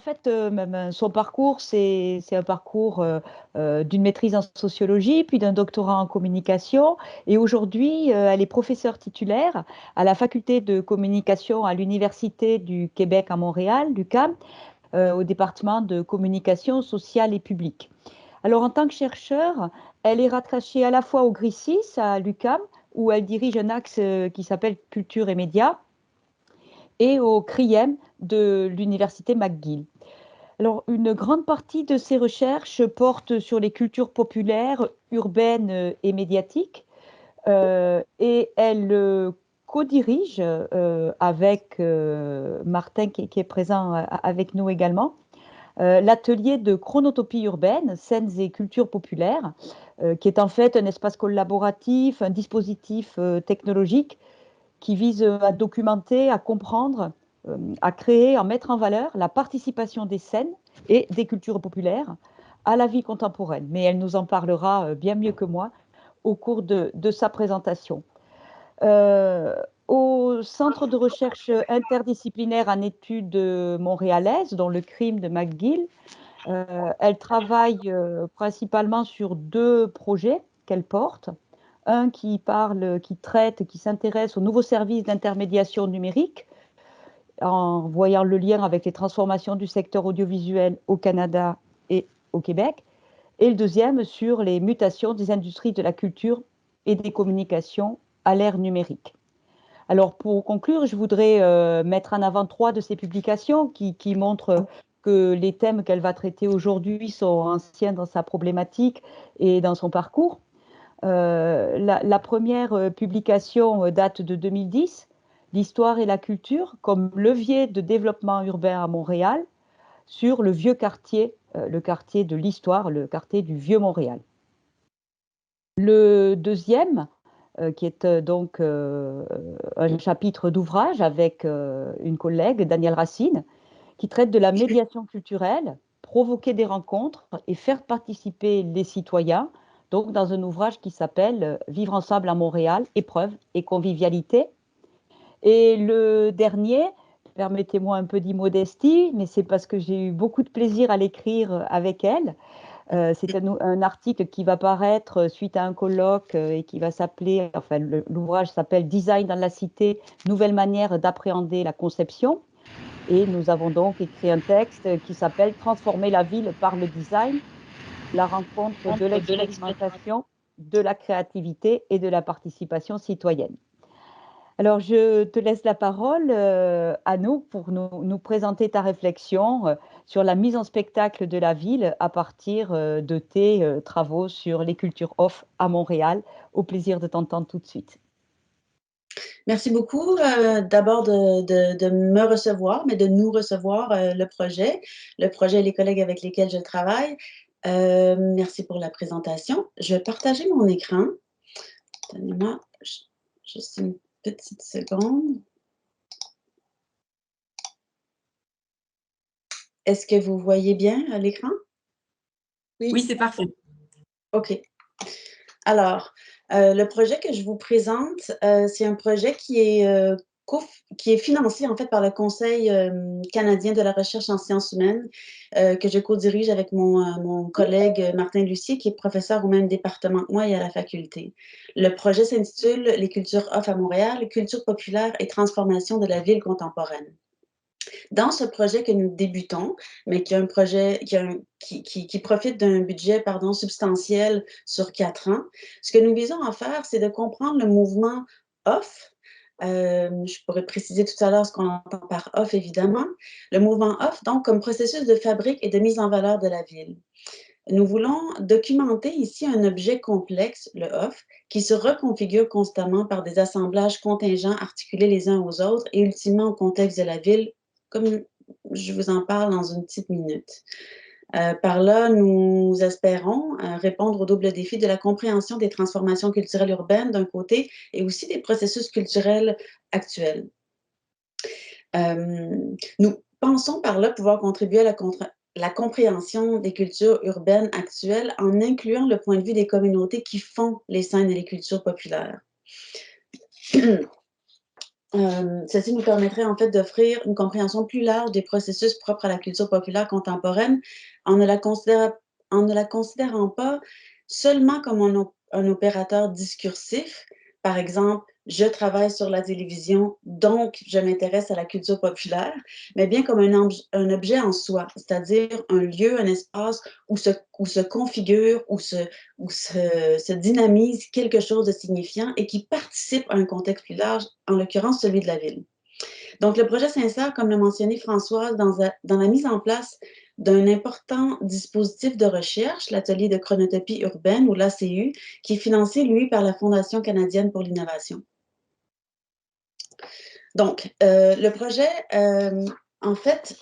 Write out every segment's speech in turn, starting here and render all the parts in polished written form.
fait, son parcours, c'est un parcours d'une maîtrise en sociologie, puis d'un doctorat en communication. Et aujourd'hui, elle est professeure titulaire à la faculté de communication à l'Université du Québec à Montréal, l'UQAM, au département de communication sociale et publique. Alors, en tant que chercheur, elle est rattachée à la fois au GRICIS, à l'UQAM, où elle dirige un axe qui s'appelle Culture et médias, et au CRIEM de l'Université McGill. Alors, une grande partie de ses recherches porte sur les cultures populaires, urbaines et médiatiques, et elle co-dirige avec Martin qui est présent avec nous également, l'atelier de chronotopie urbaine, scènes et cultures populaires, qui est en fait un espace collaboratif, un dispositif technologique qui vise à documenter, à comprendre, à créer, à mettre en valeur la participation des scènes et des cultures populaires à la vie contemporaine. Mais elle nous en parlera bien mieux que moi au cours de sa présentation. Euh, Au Centre de recherche interdisciplinaire en études montréalaises, dont le crime de McGill, elle travaille principalement sur deux projets qu'elle porte. Un qui parle, qui traite, qui s'intéresse aux nouveaux services d'intermédiation numérique, en voyant le lien avec les transformations du secteur audiovisuel au Canada et au Québec. Et le deuxième sur les mutations des industries de la culture et des communications à l'ère numérique. Alors, pour conclure, je voudrais mettre en avant trois de ces publications qui montrent que les thèmes qu'elle va traiter aujourd'hui sont anciens dans sa problématique et dans son parcours. La première publication date de 2010, L'histoire et la culture comme levier de développement urbain à Montréal sur le quartier de l'histoire, le quartier du Vieux-Montréal. Le deuxième, qui est donc un chapitre d'ouvrage avec une collègue, Danielle Racine, qui traite de la médiation culturelle, provoquer des rencontres et faire participer les citoyens, donc dans un ouvrage qui s'appelle Vivre ensemble à Montréal, épreuves et convivialité. Et le dernier, permettez-moi un peu d'immodestie, mais c'est parce que j'ai eu beaucoup de plaisir à l'écrire avec elle. C'est un article qui va paraître suite à un colloque et qui va s'appeler, enfin l'ouvrage s'appelle Design dans la cité, nouvelle manière d'appréhender la conception. Et nous avons donc écrit un texte qui s'appelle Transformer la ville par le design, la rencontre de l'expérimentation, de la créativité et de la participation citoyenne. Alors, je te laisse la parole, Anouk, pour nous présenter ta réflexion sur la mise en spectacle de la ville à partir de tes travaux sur les cultures off à Montréal. Au plaisir de t'entendre tout de suite. Merci beaucoup d'abord de me recevoir, mais de nous recevoir le projet et les collègues avec lesquels je travaille. Merci pour la présentation. Je vais partager mon écran. Donnez-moi juste une petite seconde. Est-ce que vous voyez bien l'écran? Oui, c'est parfait. OK. Alors, le projet que je vous présente, c'est un projet qui est financé en fait par le Conseil canadien de la recherche en sciences humaines, que je co-dirige avec mon collègue Martin Lucier, qui est professeur au même département que moi et à la faculté. Le projet s'intitule « Les cultures off à Montréal, culture populaire et transformation de la ville contemporaine ». Dans ce projet que nous débutons, mais qui est un projet qui profite d'un budget substantiel sur 4 ans, ce que nous visons à faire, c'est de comprendre le mouvement off. Je pourrais préciser tout à l'heure ce qu'on entend par off, évidemment. Le mouvement off, donc, comme processus de fabrique et de mise en valeur de la ville. Nous voulons documenter ici un objet complexe, le off, qui se reconfigure constamment par des assemblages contingents articulés les uns aux autres et ultimement au contexte de la ville, comme je vous en parle dans une petite minute. Par là, nous espérons répondre au double défi de la compréhension des transformations culturelles urbaines d'un côté et aussi des processus culturels actuels. Nous pensons par là pouvoir contribuer à la compréhension des cultures urbaines actuelles en incluant le point de vue des communautés qui font les scènes et les cultures populaires. ceci nous permettrait en fait d'offrir une compréhension plus large des processus propres à la culture populaire contemporaine en ne la considérant pas seulement comme un opérateur discursif. Par exemple, je travaille sur la télévision, donc je m'intéresse à la culture populaire, mais bien comme un objet en soi, c'est-à-dire un lieu, un espace où se configure, où se dynamise quelque chose de signifiant et qui participe à un contexte plus large, en l'occurrence celui de la ville. Donc, le projet s'insère, comme l'a mentionné Françoise, dans la mise en place d'un important dispositif de recherche, l'atelier de chronotopie urbaine, ou l'ACU, qui est financé, lui, par la Fondation canadienne pour l'innovation. Donc, le projet, en fait,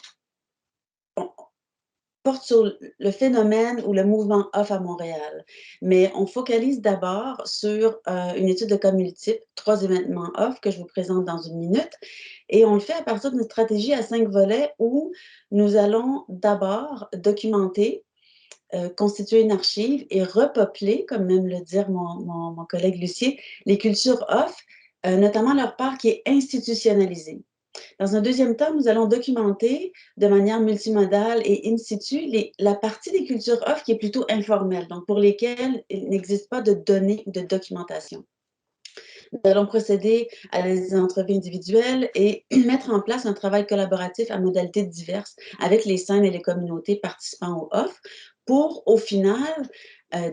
porte sur le phénomène ou le mouvement off à Montréal. Mais on focalise d'abord sur une étude de cas multiples, 3 événements off que je vous présente dans une minute. Et on le fait à partir d'une stratégie à 5 volets où nous allons d'abord documenter, constituer une archive et repeupler, comme aime le dire mon collègue Lucier, les cultures off, notamment leur part qui est institutionnalisée. Dans un deuxième temps, nous allons documenter de manière multimodale et in situ la partie des cultures off qui est plutôt informelle, donc pour lesquelles il n'existe pas de données ou de documentation. Nous allons procéder à des entrevues individuelles et mettre en place un travail collaboratif à modalités diverses avec les scènes et les communautés participant au off pour, au final,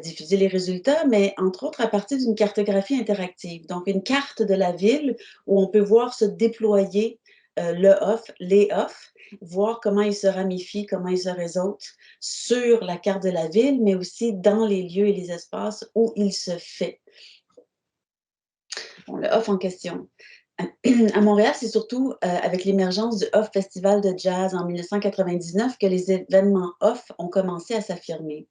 diffuser les résultats, mais entre autres à partir d'une cartographie interactive, donc une carte de la ville où on peut voir se déployer le off, les off, voir comment ils se ramifient, comment ils se réseautent sur la carte de la ville, mais aussi dans les lieux et les espaces où il se fait. Bon, le off en question. À Montréal, c'est surtout avec l'émergence du Off Festival de jazz en 1999 que les événements off ont commencé à s'affirmer.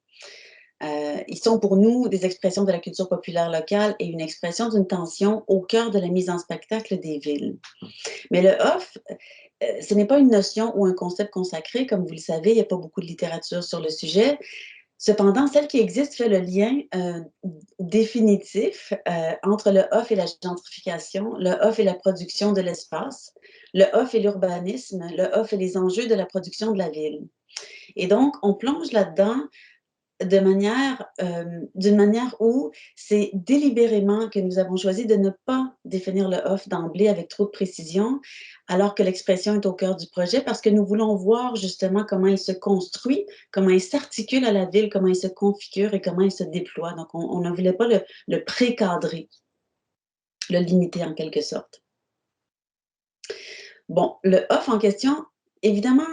Ils sont pour nous des expressions de la culture populaire locale et une expression d'une tension au cœur de la mise en spectacle des villes. Mais le off, ce n'est pas une notion ou un concept consacré, comme vous le savez, il n'y a pas beaucoup de littérature sur le sujet. Cependant, celle qui existe fait le lien définitif entre le off et la gentrification, le off et la production de l'espace, le off et l'urbanisme, le off et les enjeux de la production de la ville. Et donc, on plonge là-dedans d'une manière où c'est délibérément que nous avons choisi de ne pas définir le off d'emblée avec trop de précision, alors que l'expression est au cœur du projet, parce que nous voulons voir justement comment il se construit, comment il s'articule à la ville, comment il se configure et comment il se déploie. Donc, on ne voulait pas le précadrer, le limiter en quelque sorte. Bon, le off en question, évidemment,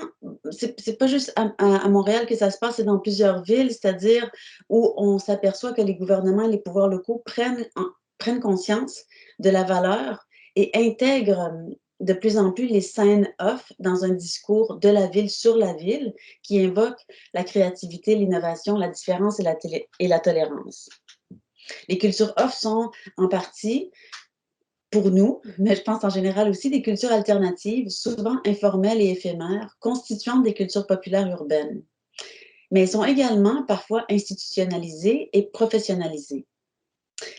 c'est pas juste à Montréal que ça se passe, c'est dans plusieurs villes, c'est-à-dire où on s'aperçoit que les gouvernements et les pouvoirs locaux prennent conscience de la valeur et intègrent de plus en plus les scènes off dans un discours de la ville sur la ville qui invoque la créativité, l'innovation, la différence et la tolérance. Les cultures off sont en partie pour nous, mais je pense en général aussi des cultures alternatives, souvent informelles et éphémères, constituantes des cultures populaires urbaines. Mais elles sont également parfois institutionnalisées et professionnalisées.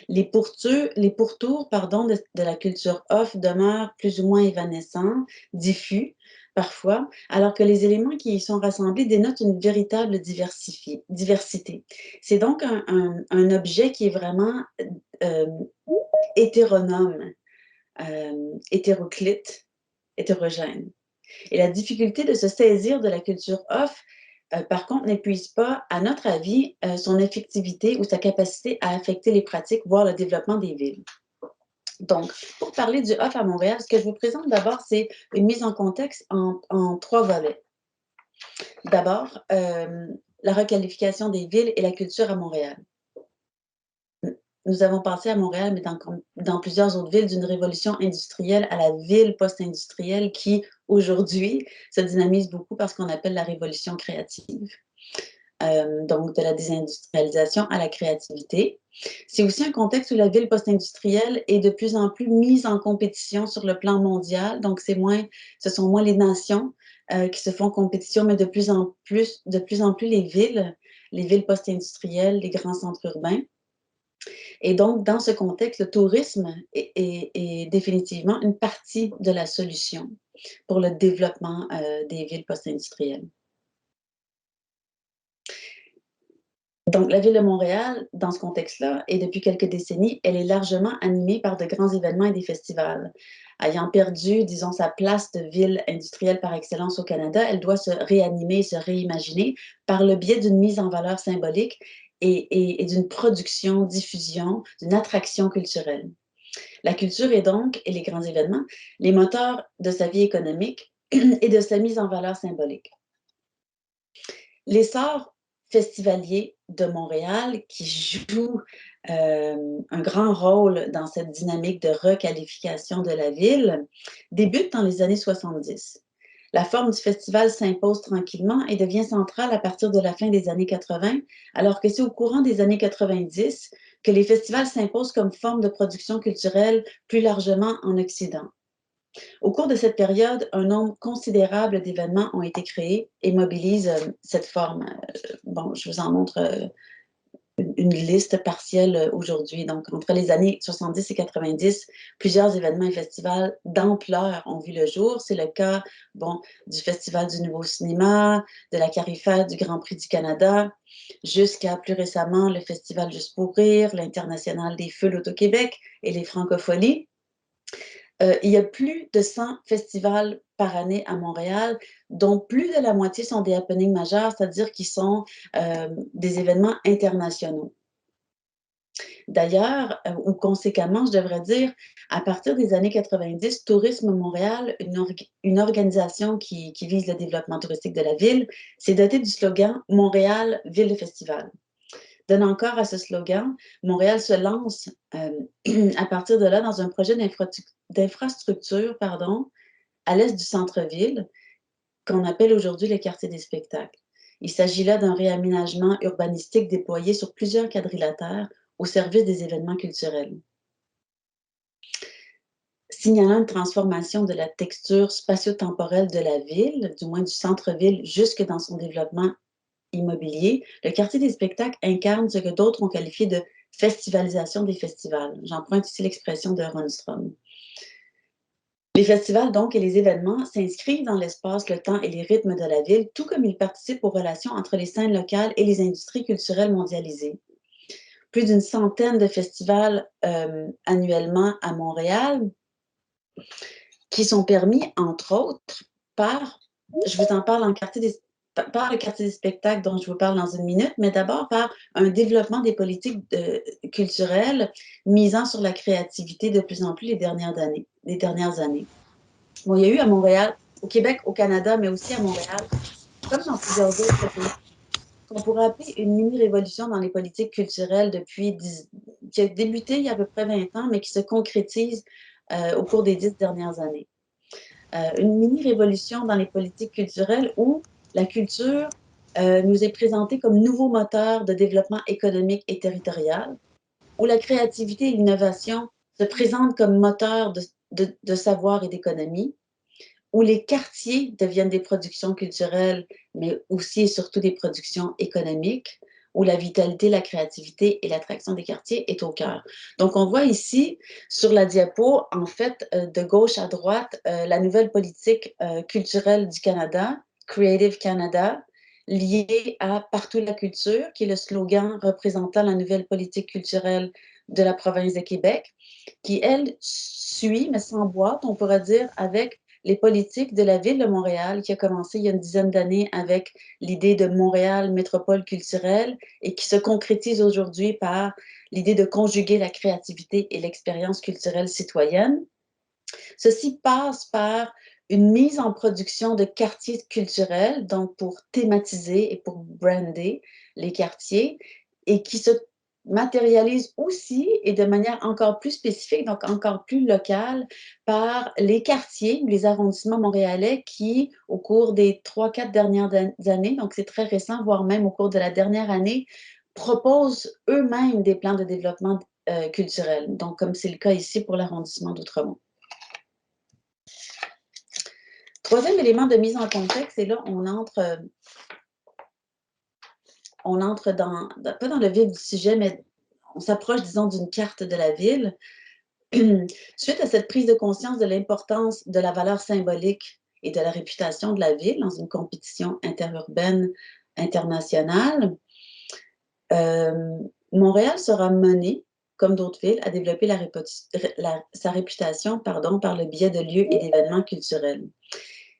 Les pourtours de la culture off demeurent plus ou moins évanescents, diffus parfois, alors que les éléments qui y sont rassemblés dénotent une véritable diversité. C'est donc un objet qui est vraiment hétéronome, hétéroclite, hétérogène. Et la difficulté de se saisir de la culture off, par contre, n'épuise pas, à notre avis, son effectivité ou sa capacité à affecter les pratiques, voire le développement des villes. Donc, pour parler du off à Montréal, ce que je vous présente d'abord, c'est une mise en contexte en 3 volets. D'abord, la requalification des villes et la culture à Montréal. Nous avons passé à Montréal, mais dans plusieurs autres villes, d'une révolution industrielle à la ville post-industrielle qui, aujourd'hui, se dynamise beaucoup par ce qu'on appelle la révolution créative. Donc, de la désindustrialisation à la créativité. C'est aussi un contexte où la ville post-industrielle est de plus en plus mise en compétition sur le plan mondial. Donc, ce sont moins les nations qui se font compétition, mais de plus en plus les villes post-industrielles, les grands centres urbains. Et donc, dans ce contexte, le tourisme est définitivement une partie de la solution pour le développement des villes post-industrielles. Donc, la ville de Montréal, dans ce contexte-là, et depuis quelques décennies, elle est largement animée par de grands événements et des festivals. Ayant perdu, disons, sa place de ville industrielle par excellence au Canada, elle doit se réanimer, se réimaginer par le biais d'une mise en valeur symbolique et d'une production, diffusion, d'une attraction culturelle. La culture est donc, et les grands événements, les moteurs de sa vie économique et de sa mise en valeur symbolique. L'essor festivalier de Montréal, qui joue un grand rôle dans cette dynamique de requalification de la ville, débute dans les années 70. La forme du festival s'impose tranquillement et devient centrale à partir de la fin des années 80, alors que c'est au courant des années 90 que les festivals s'imposent comme forme de production culturelle plus largement en Occident. Au cours de cette période, un nombre considérable d'événements ont été créés et mobilisent cette forme. Bon, je vous en montre une liste partielle aujourd'hui. Donc, entre les années 70 et 90, plusieurs événements et festivals d'ampleur ont vu le jour. C'est le cas, bon, du Festival du Nouveau Cinéma, de la Carifest, du Grand Prix du Canada, jusqu'à plus récemment le Festival Juste pour rire, l'International des Feux l'Auto-Québec et les Francopholies. Il y a plus de 100 festivals par année à Montréal, dont plus de la moitié sont des happenings majeurs, c'est-à-dire qui sont des événements internationaux. D'ailleurs, ou conséquemment, je devrais dire, à partir des années 90, Tourisme Montréal, une organisation qui vise le développement touristique de la ville, s'est dotée du slogan « Montréal, ville de festival ». Donne encore à ce slogan, Montréal se lance à partir de là dans un projet d'infrastructure à l'est du centre-ville, qu'on appelle aujourd'hui le quartier des spectacles. Il s'agit là d'un réaménagement urbanistique déployé sur plusieurs quadrilatères au service des événements culturels. Signalant une transformation de la texture spatio-temporelle de la ville, du moins du centre-ville, jusque dans son développement immobilier, le quartier des spectacles incarne ce que d'autres ont qualifié de festivalisation des festivals. J'emprunte ici l'expression de Ronstrom. Les festivals, donc, et les événements s'inscrivent dans l'espace, le temps et les rythmes de la ville, tout comme ils participent aux relations entre les scènes locales et les industries culturelles mondialisées. Plus d'une centaine de festivals annuellement à Montréal, qui sont permis, entre autres, je vous en parle par le quartier des spectacles dont je vous parle dans une minute, mais d'abord par un développement des politiques culturelles misant sur la créativité de plus en plus les dernières années. Bon, il y a eu à Montréal, au Québec, au Canada, mais aussi à Montréal, comme dans plusieurs autres pays, qu'on pourrait appeler une mini-révolution dans les politiques culturelles qui a débuté il y a à peu près 20 ans, mais qui se concrétise au cours des 10 dernières années. Une mini-révolution dans les politiques culturelles où la culture nous est présentée comme nouveau moteur de développement économique et territorial, où la créativité et l'innovation se présentent comme moteur de savoir et d'économie, où les quartiers deviennent des productions culturelles, mais aussi et surtout des productions économiques, où la vitalité, la créativité et l'attraction des quartiers est au cœur. Donc, on voit ici, sur la diapo, en fait, de gauche à droite, la nouvelle politique culturelle du Canada, Creative Canada, liée à Partout la culture, qui est le slogan représentant la nouvelle politique culturelle de la province de Québec, qui, elle, suit, mais sans boîte, on pourrait dire, avec les politiques de la ville de Montréal, qui a commencé il y a une dizaine d'années avec l'idée de Montréal métropole culturelle et qui se concrétise aujourd'hui par l'idée de conjuguer la créativité et l'expérience culturelle citoyenne. Ceci passe par une mise en production de quartiers culturels, donc pour thématiser et pour brander les quartiers, et qui se matérialise aussi et de manière encore plus spécifique, donc encore plus locale, par les quartiers, les arrondissements montréalais qui, au cours des 3-4 dernières années, donc c'est très récent, voire même au cours de la dernière année, proposent eux-mêmes des plans de développement culturel, donc comme c'est le cas ici pour l'arrondissement d'Outremont. Troisième élément de mise en contexte, et là, on entre pas dans le vif du sujet, mais on s'approche, disons, d'une carte de la ville. Suite à cette prise de conscience de l'importance de la valeur symbolique et de la réputation de la ville dans une compétition interurbaine internationale, Montréal sera menée, comme d'autres villes, à développer sa réputation par le biais de lieux et d'événements culturels.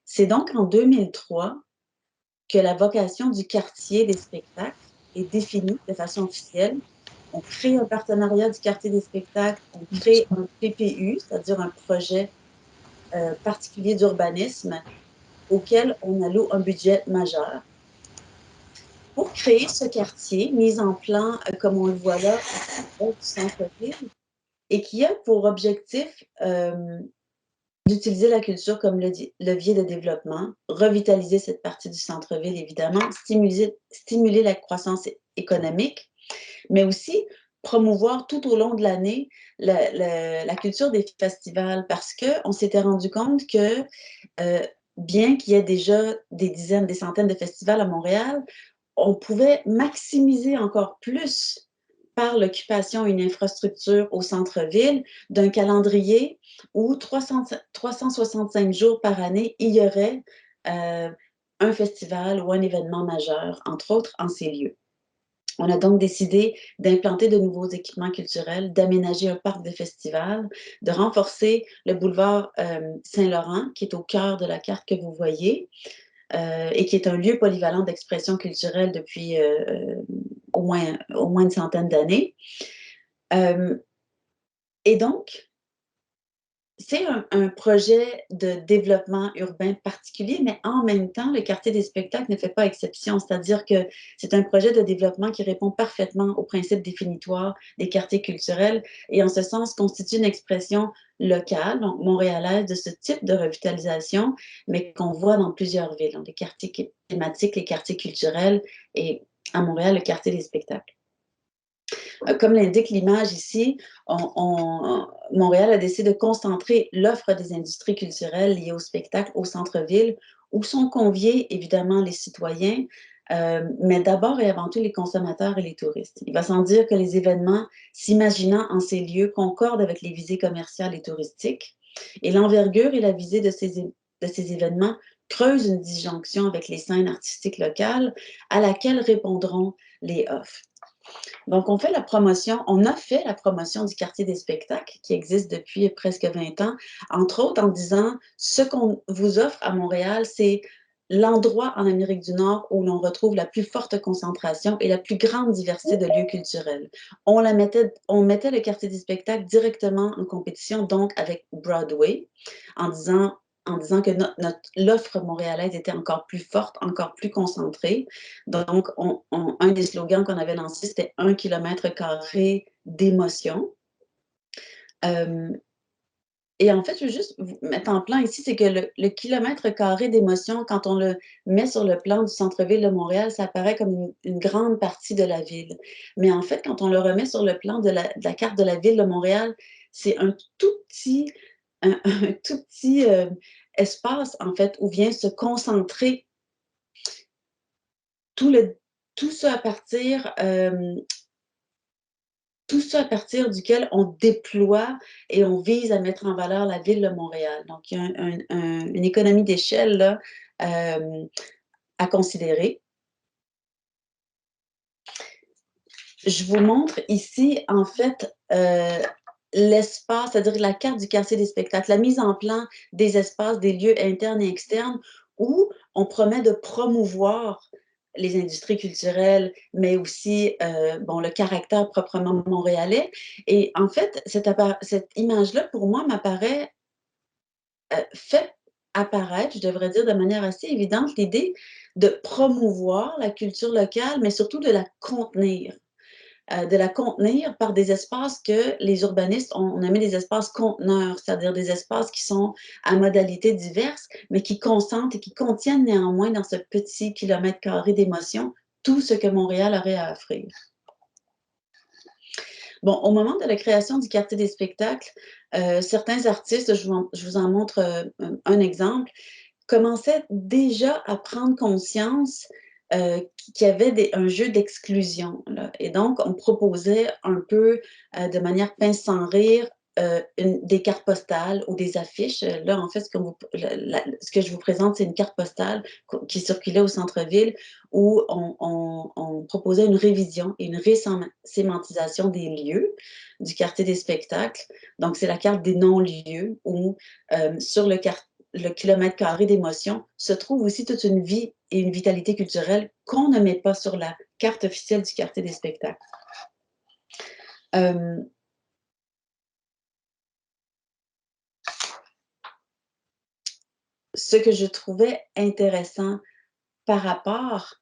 C'est donc en 2003 que la vocation du quartier des spectacles est définie de façon officielle. On crée un partenariat du quartier des spectacles, on crée un PPU, c'est-à-dire un projet particulier d'urbanisme auquel on alloue un budget majeur. Pour créer ce quartier, mis en plan, comme on le voit là, du centre-ville, et qui a pour objectif d'utiliser la culture comme levier de développement, revitaliser cette partie du centre-ville, évidemment, stimuler la croissance économique, mais aussi promouvoir tout au long de l'année la culture des festivals, parce qu'on s'était rendu compte que bien qu'il y ait déjà des dizaines, des centaines de festivals à Montréal, on pouvait maximiser encore plus par l'occupation d'une infrastructure au centre-ville d'un calendrier où 365 jours par année, il y aurait un festival ou un événement majeur, entre autres, en ces lieux. On a donc décidé d'implanter de nouveaux équipements culturels, d'aménager un parc de festivals, de renforcer le boulevard Saint-Laurent, qui est au cœur de la carte que vous voyez, et qui est un lieu polyvalent d'expression culturelle depuis au moins une centaine d'années. Et donc, c'est un projet de développement urbain particulier, mais en même temps, le quartier des spectacles ne fait pas exception, c'est-à-dire que c'est un projet de développement qui répond parfaitement aux principes définitoires des quartiers culturels et en ce sens constitue une expression locale, donc montréalaise, de ce type de revitalisation, mais qu'on voit dans plusieurs villes, dans les quartiers thématiques, les quartiers culturels et à Montréal, le quartier des spectacles. Comme l'indique l'image ici, Montréal a décidé de concentrer l'offre des industries culturelles liées au spectacle au centre-ville, où sont conviés évidemment les citoyens, mais d'abord et avant tout les consommateurs et les touristes. Il va sans dire que les événements s'imaginant en ces lieux concordent avec les visées commerciales et touristiques, et l'envergure et la visée de ces événements creusent une disjonction avec les scènes artistiques locales à laquelle répondront les offres. Donc, on a fait la promotion du quartier des spectacles qui existe depuis presque 20 ans, entre autres en disant ce qu'on vous offre à Montréal, c'est l'endroit en Amérique du Nord où l'on retrouve la plus forte concentration et la plus grande diversité de lieux culturels. On mettait le quartier des spectacles directement en compétition, donc avec Broadway, en disant que l'offre montréalaise était encore plus forte, encore plus concentrée. Donc, un des slogans qu'on avait lancé, c'était 1 km² d'émotion. Et en fait, je veux juste vous mettre en plan ici, c'est que le km² d'émotion, quand on le met sur le plan du centre-ville de Montréal, ça apparaît comme une grande partie de la ville. Mais en fait, quand on le remet sur le plan de la carte de la ville de Montréal, c'est un tout petit espace, en fait, où vient se concentrer tout ce à partir duquel on déploie et on vise à mettre en valeur la ville de Montréal. Donc, il y a une économie d'échelle là, à considérer. Je vous montre ici, en fait, l'espace, c'est-à-dire la carte du quartier des spectacles, la mise en plan des espaces, des lieux internes et externes où on promet de promouvoir les industries culturelles, mais aussi le caractère proprement montréalais. Et en fait, cette image-là, pour moi, m'apparaît, fait apparaître, je devrais dire de manière assez évidente, l'idée de promouvoir la culture locale, mais surtout de la contenir. Par des espaces que les urbanistes ont nommé des espaces conteneurs, c'est-à-dire des espaces qui sont à modalités diverses, mais qui concentrent et qui contiennent néanmoins dans ce petit kilomètre² d'émotion tout ce que Montréal aurait à offrir. Bon, au moment de la création du quartier des spectacles, certains artistes, je vous en montre un exemple, commençaient déjà à prendre conscience qui avait un jeu d'exclusion. Et donc, on proposait un peu de manière pince sans rire des cartes postales ou des affiches. Là, en fait, ce que je vous présente, c'est une carte postale qui circulait au centre-ville où on proposait une révision et une résémantisation des lieux du quartier des spectacles. Donc, c'est la carte des non-lieux où sur le kilomètre carré d'émotion se trouve aussi toute une vie et une vitalité culturelle qu'on ne met pas sur la carte officielle du quartier des spectacles. Ce que je trouvais intéressant par rapport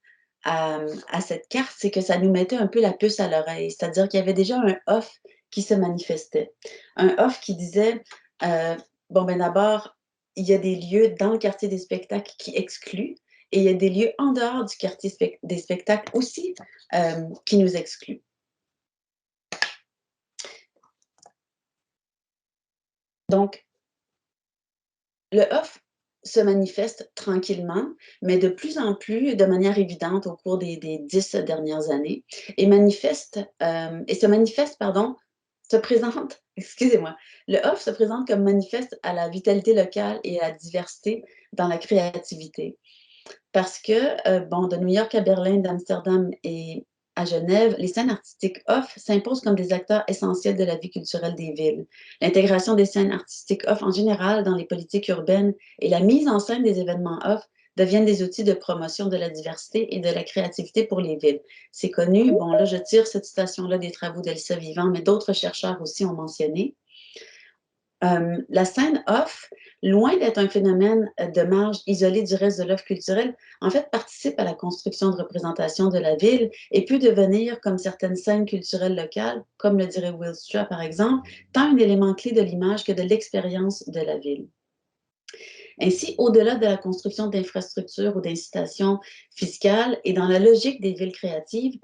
à cette carte, c'est que ça nous mettait un peu la puce à l'oreille, c'est-à-dire qu'il y avait déjà un off qui se manifestait. Un off qui disait, bon, ben d'abord, il y a des lieux dans le quartier des spectacles qui excluent, et il y a des lieux en dehors du quartier des spectacles aussi qui nous excluent. Donc, le off se manifeste tranquillement, mais de plus en plus, de manière évidente au cours des 10 dernières années, et se présente, excusez-moi, le off se présente comme manifeste à la vitalité locale et à la diversité dans la créativité. Parce que, bon, de New York à Berlin, d'Amsterdam et à Genève, les scènes artistiques off s'imposent comme des acteurs essentiels de la vie culturelle des villes. L'intégration des scènes artistiques off en général dans les politiques urbaines et la mise en scène des événements off deviennent des outils de promotion de la diversité et de la créativité pour les villes. C'est connu. Bon, là, je tire cette citation-là des travaux d'Elsa Vivant, mais d'autres chercheurs aussi ont mentionné. La scène off, loin d'être un phénomène de marge isolé du reste de l'œuvre culturelle, en fait, participe à la construction de représentation de la ville et peut devenir, comme certaines scènes culturelles locales, comme le dirait Will Straw par exemple, tant un élément clé de l'image que de l'expérience de la ville. Ainsi, au-delà de la construction d'infrastructures ou d'incitations fiscales et dans la logique des villes créatives,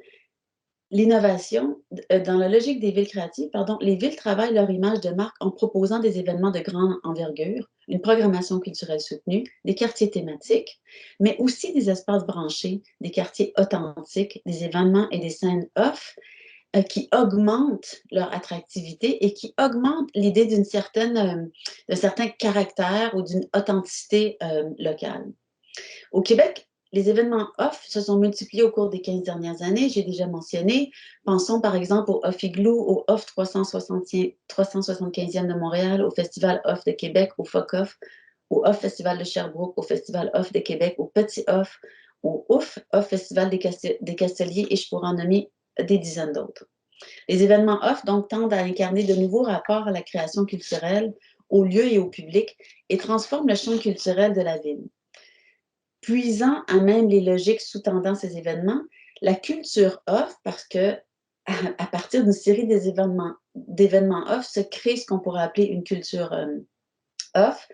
l'innovation, dans la logique des villes créatives, les villes travaillent leur image de marque en proposant des événements de grande envergure, une programmation culturelle soutenue, des quartiers thématiques, mais aussi des espaces branchés, des quartiers authentiques, des événements et des scènes off qui augmentent leur attractivité et qui augmentent l'idée d'un certain caractère ou d'une authenticité locale. Au Québec, les événements off se sont multipliés au cours des 15 dernières années, j'ai déjà mentionné. Pensons par exemple au Off Igloo, au Off 375e de Montréal, au Festival Off de Québec, au FOC Off, au Off Festival de Sherbrooke, au Festival Off de Québec, au Petit Off, au Off Festival des Casteliers, et je pourrais en nommer des dizaines d'autres. Les événements off donc tendent à incarner de nouveaux rapports à la création culturelle, au lieu et au public, et transforment le champ culturel de la ville. Puisant à même les logiques sous-tendant ces événements, la culture off, parce que à partir d'une série d'événements off se crée ce qu'on pourrait appeler une culture off,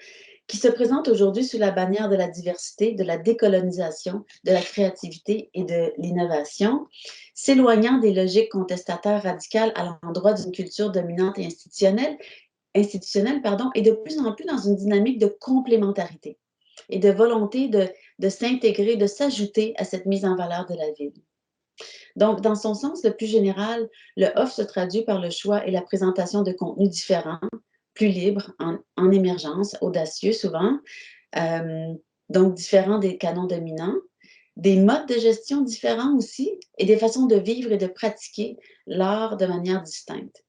qui se présente aujourd'hui sous la bannière de la diversité, de la décolonisation, de la créativité et de l'innovation, s'éloignant des logiques contestataires radicales à l'endroit d'une culture dominante et institutionnelle, et de plus en plus dans une dynamique de complémentarité et de volonté de s'intégrer, de s'ajouter à cette mise en valeur de la ville. Donc, dans son sens le plus général, le off se traduit par le choix et la présentation de contenus différents, plus libres, en émergence, audacieux souvent, donc différents des canons dominants, des modes de gestion différents aussi, et des façons de vivre et de pratiquer l'art de manière distincte.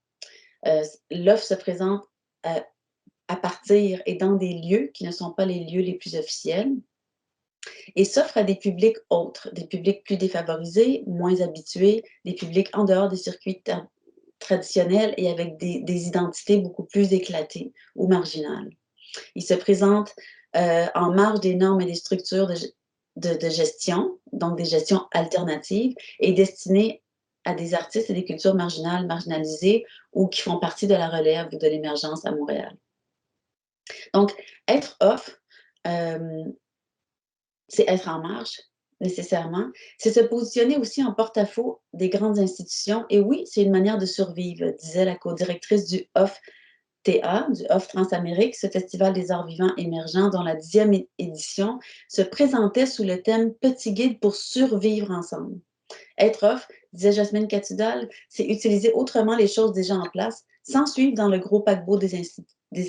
L'off se présente à partir et dans des lieux qui ne sont pas les lieux les plus officiels, et s'offre à des publics autres, des publics plus défavorisés, moins habitués, des publics en dehors des circuits traditionnels et avec des identités beaucoup plus éclatées ou marginales. Il se présente en marge des normes et des structures de gestion, donc des gestions alternatives, et destinées à des artistes et des cultures marginales, marginalisées ou qui font partie de la relève ou de l'émergence à Montréal. Donc, être off, c'est être en marche, nécessairement. C'est se positionner aussi en porte-à-faux des grandes institutions. Et oui, c'est une manière de survivre, disait la co-directrice du Off TA, du Off Transamérique, ce festival des arts vivants émergents dont la 10e édition se présentait sous le thème « Petit guide pour survivre ensemble ». Être off, disait Jasmine Catudal, c'est utiliser autrement les choses déjà en place, sans suivre dans le gros paquebot des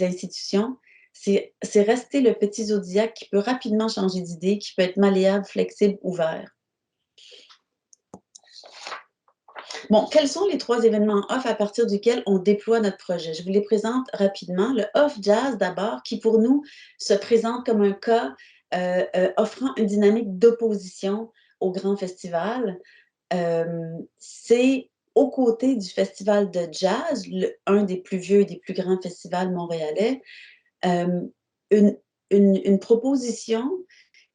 institutions. C'est rester le petit zodiaque qui peut rapidement changer d'idée, qui peut être malléable, flexible, ouvert. Bon, quels sont les 3 événements off à partir duquel on déploie notre projet? Je vous les présente rapidement. Le Off Jazz, d'abord, qui pour nous se présente comme un cas offrant une dynamique d'opposition au grand festival. C'est aux côtés du festival de jazz, un des plus vieux et des plus grands festivals montréalais, une proposition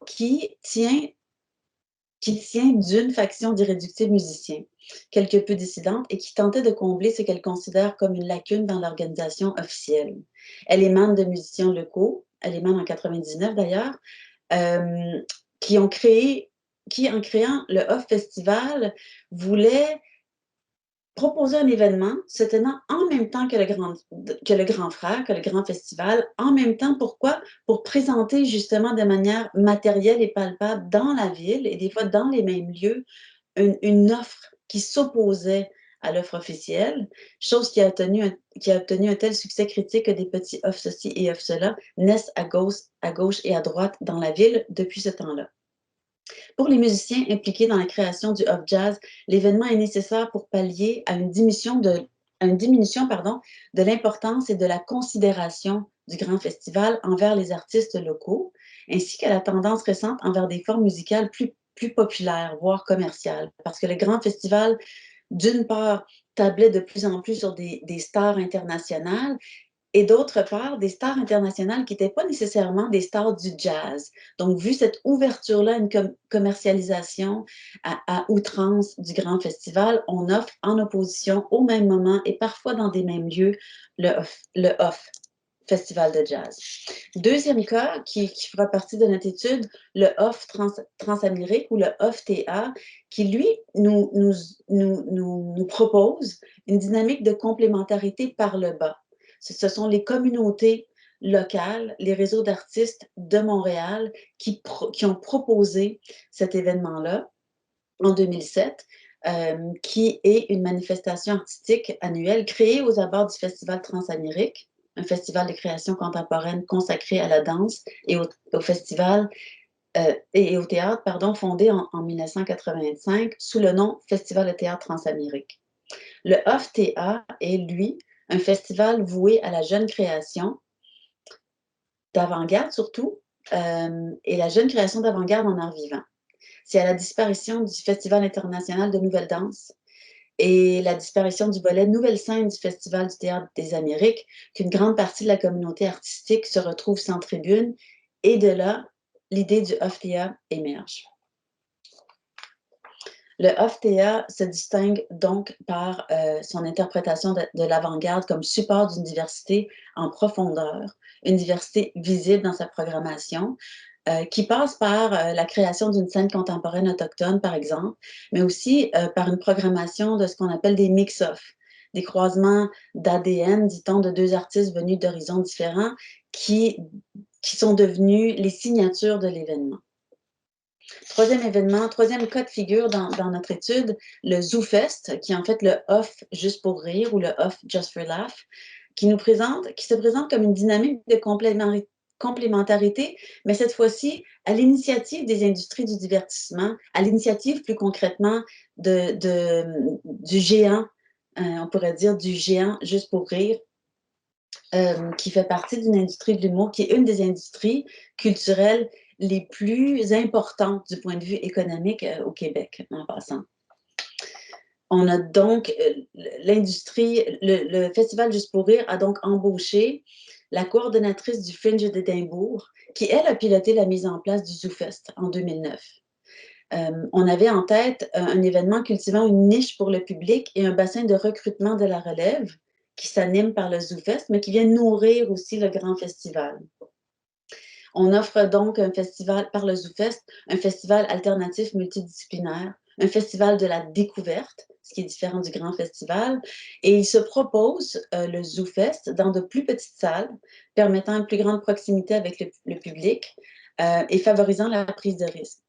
qui tient d'une faction d'irréductibles musiciens, quelque peu dissidente, et qui tentait de combler ce qu'elle considère comme une lacune dans l'organisation officielle. Elle émane de musiciens locaux, elle émane en 99 d'ailleurs, qui, en créant le Off Festival, voulaient proposer un événement se tenant en même temps que le grand frère, que le grand festival, en même temps, pourquoi? Pour présenter justement de manière matérielle et palpable dans la ville et des fois dans les mêmes lieux, une offre qui s'opposait à l'offre officielle, chose qui a obtenu un tel succès critique que des petits off ceci et off cela naissent à gauche et à droite dans la ville depuis ce temps-là. Pour les musiciens impliqués dans la création du Off Jazz, l'événement est nécessaire pour pallier à une diminution de l'importance et de la considération du grand festival envers les artistes locaux, ainsi qu'à la tendance récente envers des formes musicales plus populaires, voire commerciales. Parce que le grand festival, d'une part, tablait de plus en plus sur des stars internationales, et d'autre part, des stars internationales qui n'étaient pas nécessairement des stars du jazz. Donc, vu cette ouverture-là, une commercialisation à outrance du grand festival, on offre en opposition au même moment et parfois dans des mêmes lieux le Off Festival de jazz. Deuxième cas qui fera partie de notre étude, le Off Transamérique ou le Off TA, qui lui nous propose une dynamique de complémentarité par le bas. Ce sont les communautés locales, les réseaux d'artistes de Montréal qui ont proposé cet événement-là en 2007, qui est une manifestation artistique annuelle créée aux abords du Festival Transamérique, un festival de création contemporaine consacré à la danse et au festival et au théâtre, fondé en 1985 sous le nom Festival de théâtre Transamérique. Le OFTA est, lui, un festival voué à la jeune création d'avant-garde surtout, et la jeune création d'avant-garde en art vivant. C'est à la disparition du Festival international de nouvelle danse et la disparition du volet Nouvelle scène du Festival du théâtre des Amériques qu'une grande partie de la communauté artistique se retrouve sans tribune, et de là, l'idée du OFTA émerge. Le OFTA se distingue donc par son interprétation de l'avant-garde comme support d'une diversité en profondeur, une diversité visible dans sa programmation, qui passe par la création d'une scène contemporaine autochtone, par exemple, mais aussi par une programmation de ce qu'on appelle des mix-off, des croisements d'ADN, dit-on, de 2 artistes venus d'horizons différents qui sont devenus les signatures de l'événement. Troisième cas de figure dans notre étude, le ZooFest, qui est en fait le Off juste pour rire ou le Off just for laugh, qui se présente comme une dynamique de complémentarité, mais cette fois-ci à l'initiative des industries du divertissement, à l'initiative plus concrètement du géant, on pourrait dire du géant juste pour rire, qui fait partie d'une industrie de l'humour, qui est une des industries culturelles les plus importantes du point de vue économique au Québec, en passant. On a donc le Festival Juste pour rire a donc embauché la coordonnatrice du Fringe d'Édimbourg, qui, elle, a piloté la mise en place du ZooFest en 2009. On avait en tête un événement cultivant une niche pour le public et un bassin de recrutement de la relève qui s'anime par le ZooFest, mais qui vient nourrir aussi le grand festival. On offre donc un festival, par le ZooFest, un festival alternatif multidisciplinaire, un festival de la découverte, ce qui est différent du grand festival. Et il se propose le ZooFest dans de plus petites salles, permettant une plus grande proximité avec le public et favorisant la prise de risque.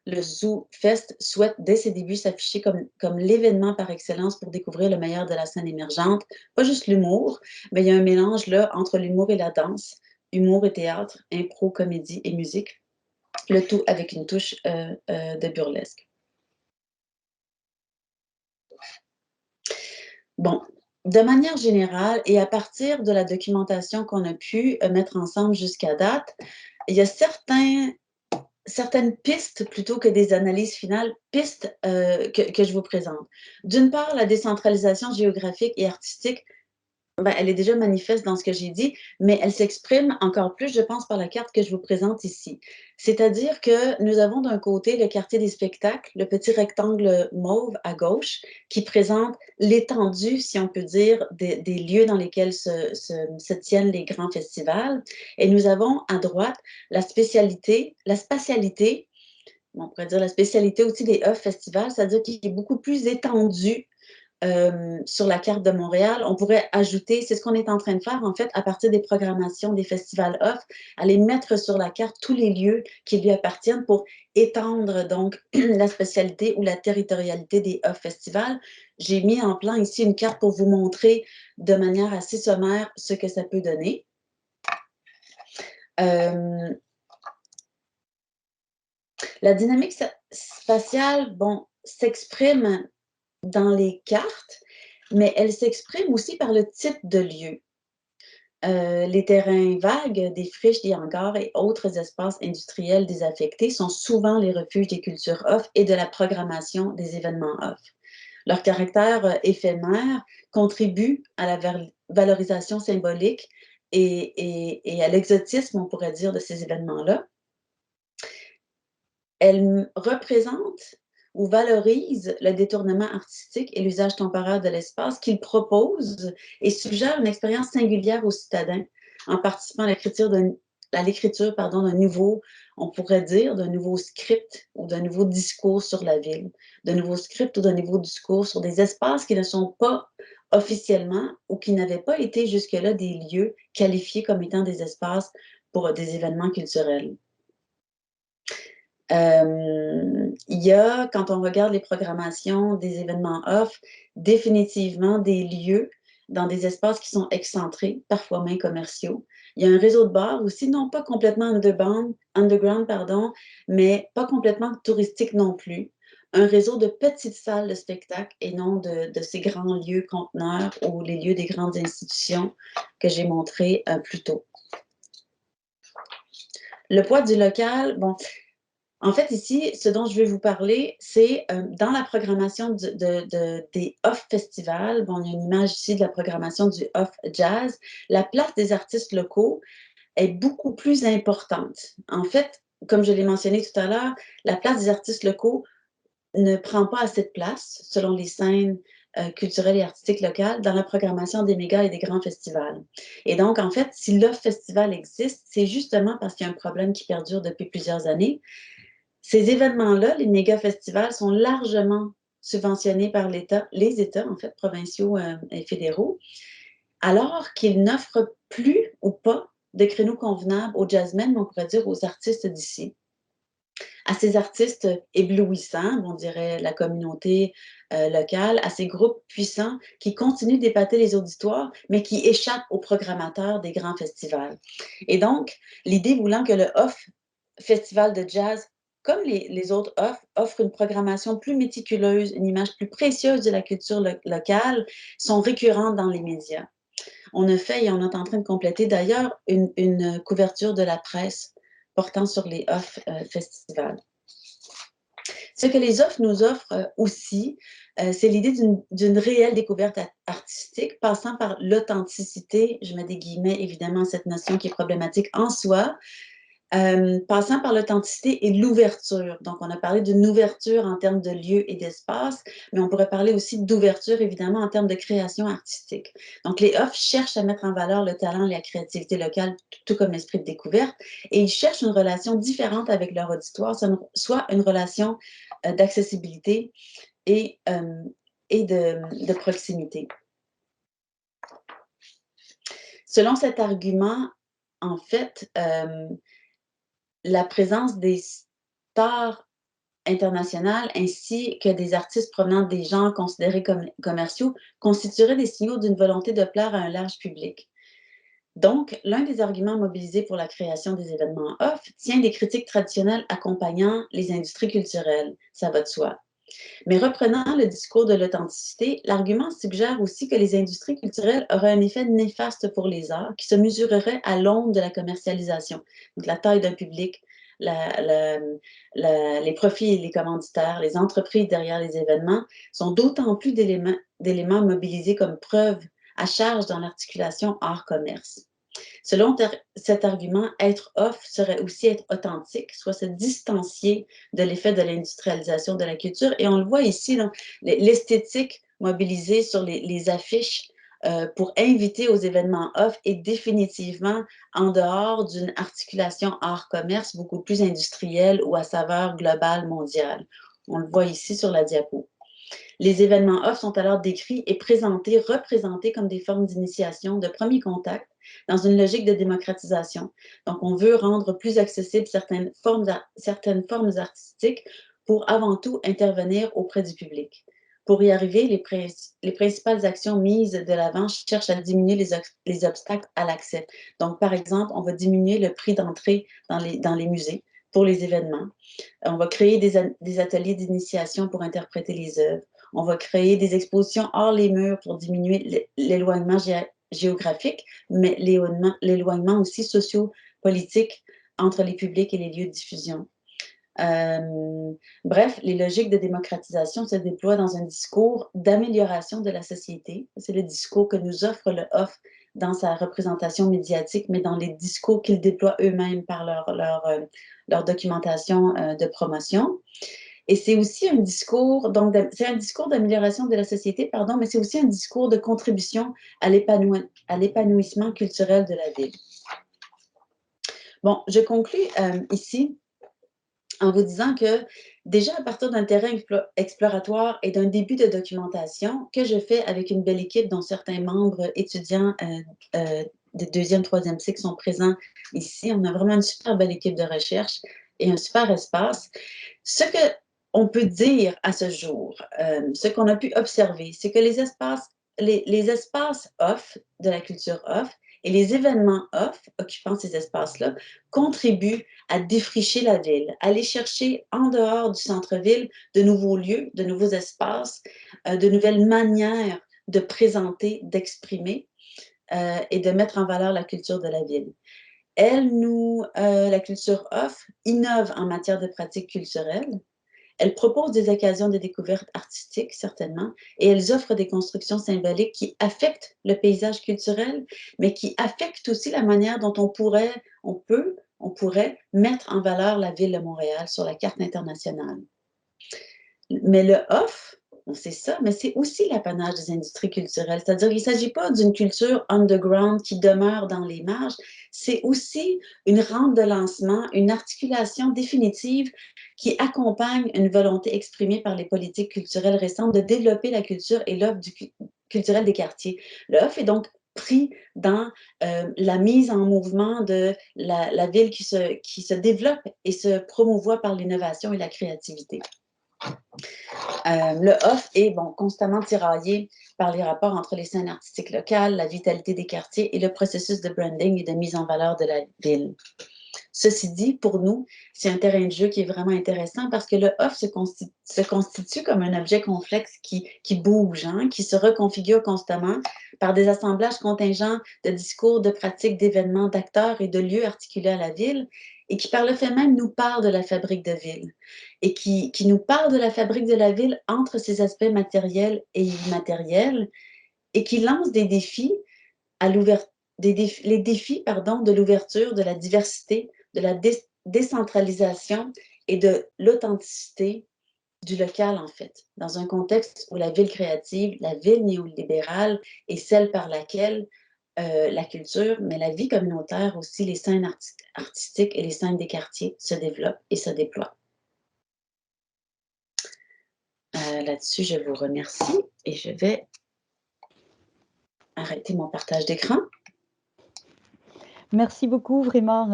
Le ZooFest souhaite dès ses débuts s'afficher comme l'événement par excellence pour découvrir le meilleur de la scène émergente. Pas juste l'humour, mais il y a un mélange là entre l'humour et la danse, humour et théâtre, impro, comédie et musique, le tout avec une touche de burlesque. Bon, de manière générale et à partir de la documentation qu'on a pu mettre ensemble jusqu'à date, il y a certaines pistes plutôt que des analyses finales, pistes que je vous présente. D'une part, la décentralisation géographique et artistique, ben, elle est déjà manifeste dans ce que j'ai dit, mais elle s'exprime encore plus, je pense, par la carte que je vous présente ici. C'est-à-dire que nous avons d'un côté le quartier des spectacles, le petit rectangle mauve à gauche, qui présente l'étendue, si on peut dire, des lieux dans lesquels se tiennent les grands festivals. Et nous avons à droite la spatialité, on pourrait dire la spécialité aussi des off festivals, c'est-à-dire qu'il est beaucoup plus étendu sur la carte de Montréal. On pourrait ajouter, c'est ce qu'on est en train de faire en fait, à partir des programmations des festivals off, aller mettre sur la carte tous les lieux qui lui appartiennent pour étendre donc la spécialité ou la territorialité des off festivals. J'ai mis en plan ici une carte pour vous montrer de manière assez sommaire ce que ça peut donner. La dynamique spatiale, bon, s'exprime dans les cartes, mais elle s'exprime aussi par le type de lieu. Les terrains vagues, des friches, des hangars et autres espaces industriels désaffectés sont souvent les refuges des cultures off et de la programmation des événements off. Leur caractère éphémère contribue à la valorisation symbolique et à l'exotisme, on pourrait dire, de ces événements-là. Elle représente ou valorise le détournement artistique et l'usage temporaire de l'espace qu'il propose et suggère une expérience singulière aux citadins en participant à l'écriture d'un nouveau, on pourrait dire, d'un nouveau script ou d'un nouveau discours sur la ville, d'un nouveau script ou d'un nouveau discours sur des espaces qui ne sont pas officiellement ou qui n'avaient pas été jusque-là des lieux qualifiés comme étant des espaces pour des événements culturels. Il y a, quand on regarde les programmations des événements off, définitivement des lieux dans des espaces qui sont excentrés, parfois même commerciaux. Il y a un réseau de bars aussi, non pas complètement underground, mais pas complètement touristique non plus. Un réseau de petites salles de spectacle et non de ces grands lieux conteneurs ou les lieux des grandes institutions que j'ai montrés plus tôt. Le poids du local, bon, en fait, ici, ce dont je vais vous parler, c'est dans la programmation des off festivals. Bon, il y a une image ici de la programmation du off jazz. La place des artistes locaux est beaucoup plus importante. En fait, comme je l'ai mentionné tout à l'heure, la place des artistes locaux ne prend pas assez de place, selon les scènes culturelles et artistiques locales, dans la programmation des méga et des grands festivals. Et donc, en fait, si l'off festival existe, c'est justement parce qu'il y a un problème qui perdure depuis plusieurs années. Ces événements-là, les méga-festivals, sont largement subventionnés par l'État, les États, en fait, provinciaux et fédéraux, alors qu'ils n'offrent plus ou pas de créneaux convenables aux jazzmen, mais on pourrait dire aux artistes d'ici. À ces artistes éblouissants, on dirait la communauté locale, à ces groupes puissants qui continuent d'épater les auditoires, mais qui échappent aux programmateurs des grands festivals. Et donc, l'idée voulant que le off festival de jazz, comme les autres offrent une programmation plus méticuleuse, une image plus précieuse de la culture locale, sont récurrentes dans les médias. On a fait et on est en train de compléter d'ailleurs une couverture de la presse portant sur les off festivals. Ce que les offres nous offrent aussi, c'est l'idée d'une réelle découverte artistique passant par l'authenticité, je mets des guillemets évidemment cette notion qui est problématique en soi, passant par l'authenticité et l'ouverture. Donc, on a parlé d'une ouverture en termes de lieu et d'espace, mais on pourrait parler aussi d'ouverture, évidemment, en termes de création artistique. Donc, les off cherchent à mettre en valeur le talent et la créativité locale, tout comme l'esprit de découverte, et ils cherchent une relation différente avec leur auditoire, soit une relation d'accessibilité et et de proximité. Selon cet argument, en fait, la présence des stars internationales ainsi que des artistes provenant des genres considérés comme commerciaux constitueraient des signaux d'une volonté de plaire à un large public. Donc, l'un des arguments mobilisés pour la création des événements off tient des critiques traditionnelles accompagnant les industries culturelles, ça va de soi. Mais reprenant le discours de l'authenticité, l'argument suggère aussi que les industries culturelles auraient un effet néfaste pour les arts qui se mesurerait à l'onde de la commercialisation, donc la taille d'un public, les profits et les commanditaires, les entreprises derrière les événements sont d'autant plus d'éléments mobilisés comme preuve à charge dans l'articulation art-commerce. Selon cet argument, être off serait aussi être authentique, soit se distancier de l'effet de l'industrialisation de la culture. Et on le voit ici, l'esthétique mobilisée sur les affiches pour inviter aux événements off est définitivement en dehors d'une articulation art-commerce beaucoup plus industrielle ou à saveur globale mondiale. On le voit ici sur la diapo. Les événements off sont alors décrits et représentés comme des formes d'initiation, de premier contact, dans une logique de démocratisation. Donc, on veut rendre plus accessibles certaines formes artistiques pour avant tout intervenir auprès du public. Pour y arriver, les principales actions mises de l'avant cherchent à diminuer les obstacles à l'accès. Donc, par exemple, on va diminuer le prix d'entrée dans les musées pour les événements. On va créer des ateliers d'initiation pour interpréter les œuvres. On va créer des expositions hors les murs pour diminuer l'éloignement géographique, mais l'éloignement aussi socio-politique entre les publics et les lieux de diffusion. Bref, les logiques de démocratisation se déploient dans un discours d'amélioration de la société. C'est le discours que nous offre le off dans sa représentation médiatique, mais dans les discours qu'ils déploient eux-mêmes par leur documentation de promotion. Et c'est aussi un discours, donc c'est un discours d'amélioration de la société, pardon, mais c'est aussi un discours de contribution à l'épanouissement culturel de la ville. Bon, je conclus ici en vous disant que déjà à partir d'un terrain exploratoire et d'un début de documentation que je fais avec une belle équipe dont certains membres étudiants des deuxième, troisième cycle sont présents ici. On a vraiment une super belle équipe de recherche et un super espace. Ce qu'on peut dire à ce jour, ce qu'on a pu observer, c'est que les espaces off de la culture off et les événements off occupant ces espaces-là contribuent à défricher la ville, à aller chercher en dehors du centre-ville de nouveaux lieux, de nouveaux espaces, de nouvelles manières de présenter, d'exprimer et de mettre en valeur la culture de la ville. La culture off innove en matière de pratiques culturelles. Elle propose des occasions de découverte artistique, certainement, et elles offrent des constructions symboliques qui affectent le paysage culturel, mais qui affectent aussi la manière dont on pourrait mettre en valeur la ville de Montréal sur la carte internationale. Mais le off, c'est ça, mais c'est aussi l'apanage des industries culturelles. C'est-à-dire qu'il ne s'agit pas d'une culture underground qui demeure dans les marges, c'est aussi une rampe de lancement, une articulation définitive qui accompagne une volonté exprimée par les politiques culturelles récentes de développer la culture et l'offre culturelle des quartiers. Le off est donc pris dans la mise en mouvement de la ville qui se développe et se promouvoit par l'innovation et la créativité. Le off est constamment tiraillé par les rapports entre les scènes artistiques locales, la vitalité des quartiers et le processus de branding et de mise en valeur de la ville. Ceci dit, pour nous, c'est un terrain de jeu qui est vraiment intéressant parce que le off se constitue comme un objet complexe qui bouge, qui se reconfigure constamment par des assemblages contingents de discours, de pratiques, d'événements, d'acteurs et de lieux articulés à la ville et qui, par le fait même, nous parle de la fabrique de ville et qui nous parle de la fabrique de la ville entre ses aspects matériels et immatériels et qui lance des défis à l'ouverture les défis de l'ouverture, de la diversité, de la décentralisation et de l'authenticité du local, en fait, dans un contexte où la ville créative, la ville néolibérale est celle par laquelle la culture, mais la vie communautaire aussi, les scènes artistiques et les scènes des quartiers se développent et se déploient. là-dessus, je vous remercie et je vais arrêter mon partage d'écran. Merci beaucoup vraiment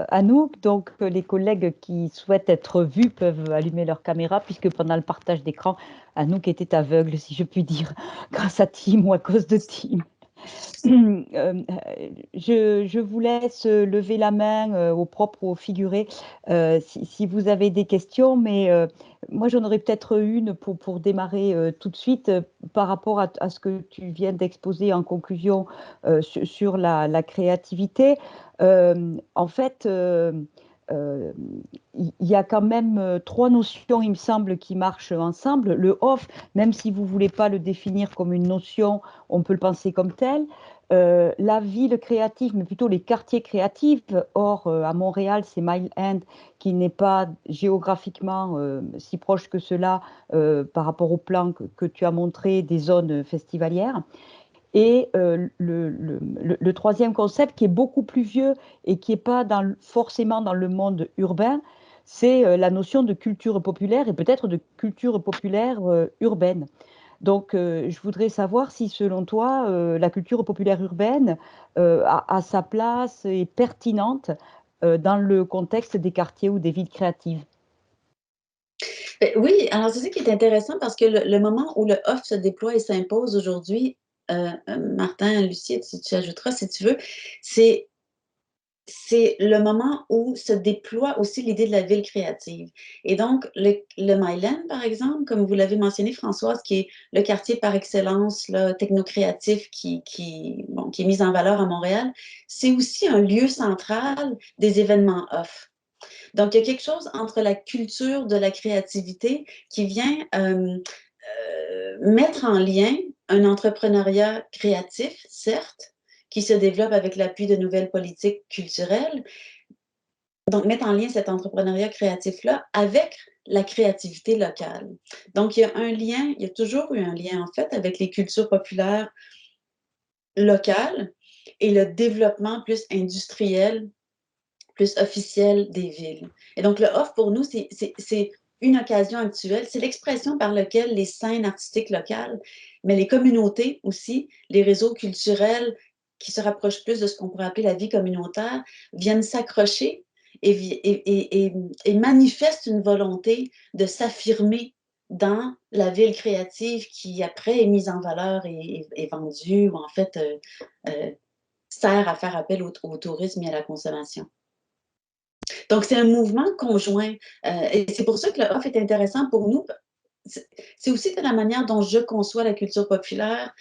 Anouk. Donc les collègues qui souhaitent être vus peuvent allumer leur caméra puisque pendant le partage d'écran, Anouk était aveugle, si je puis dire, grâce à Team ou à cause de Team. Je vous laisse lever la main au propre ou au figuré si vous avez des questions, mais moi j'en aurais peut-être une pour démarrer tout de suite par rapport à ce que tu viens d'exposer en conclusion sur la créativité. En fait, il y a quand même trois notions, il me semble, qui marchent ensemble. Le off, même si vous ne voulez pas le définir comme une notion, on peut le penser comme tel. La ville créative, mais plutôt les quartiers créatifs. Or, à Montréal, c'est Mile End qui n'est pas géographiquement si proche que cela par rapport au plan que tu as montré des zones festivalières. Et le troisième concept, qui est beaucoup plus vieux et qui n'est pas forcément dans le monde urbain, c'est la notion de culture populaire et peut-être de culture populaire urbaine. Donc, je voudrais savoir si, selon toi, la culture populaire urbaine a sa place et est pertinente dans le contexte des quartiers ou des villes créatives. Oui, alors c'est ça qui est intéressant parce que le moment où le off se déploie et s'impose aujourd'hui, Martin, Lucie, tu ajouteras si tu veux, c'est le moment où se déploie aussi l'idée de la ville créative. Et donc, le Myland, par exemple, comme vous l'avez mentionné, Françoise, qui est le quartier par excellence technocréatif qui est mis en valeur à Montréal, c'est aussi un lieu central des événements off. Donc, il y a quelque chose entre la culture de la créativité qui vient mettre en lien un entrepreneuriat créatif, certes, qui se développe avec l'appui de nouvelles politiques culturelles. Donc, mettre en lien cet entrepreneuriat créatif-là avec la créativité locale. Donc, il y a un lien, il y a toujours eu un lien, en fait, avec les cultures populaires locales et le développement plus industriel, plus officiel des villes. Et donc, le off, pour nous, c'est une occasion actuelle, c'est l'expression par laquelle les scènes artistiques locales, mais les communautés aussi, les réseaux culturels qui se rapprochent plus de ce qu'on pourrait appeler la vie communautaire, viennent s'accrocher et manifestent une volonté de s'affirmer dans la ville créative qui, après, est mise en valeur et vendue, ou en fait, sert à faire appel au tourisme et à la consommation. Donc, c'est un mouvement conjoint. Et c'est pour ça que le off est intéressant pour nous. C'est aussi de la manière dont je conçois la culture populaire,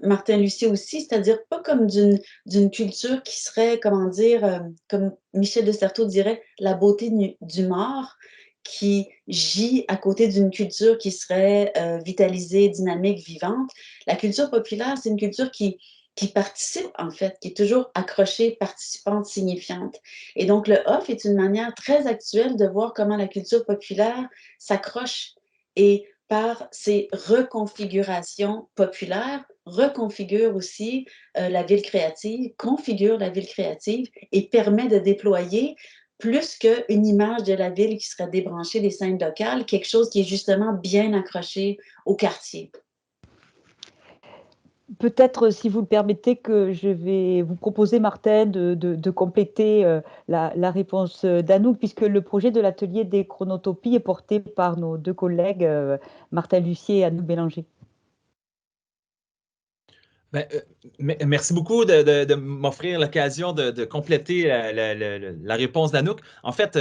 Martin Lucier aussi, c'est-à-dire pas comme d'une culture qui serait, comment dire, comme Michel de Certeau dirait, la beauté du mort, qui gît à côté d'une culture qui serait vitalisée, dynamique, vivante. La culture populaire, c'est une culture qui participe, en fait, qui est toujours accrochée, participante, signifiante. Et donc, le off est une manière très actuelle de voir comment la culture populaire s'accroche et par ces reconfigurations populaires, reconfigure aussi la ville créative, configure la ville créative et permet de déployer plus qu'une image de la ville qui serait débranchée des scènes locales, quelque chose qui est justement bien accroché au quartier. Peut-être, si vous le permettez, que je vais vous proposer, Martin, de compléter la réponse d'Anouk, puisque le projet de l'atelier des chronotopies est porté par nos deux collègues, Martin Lucier et Anouk Bélanger. Ben, merci beaucoup de m'offrir l'occasion de compléter la réponse d'Anouk. En fait,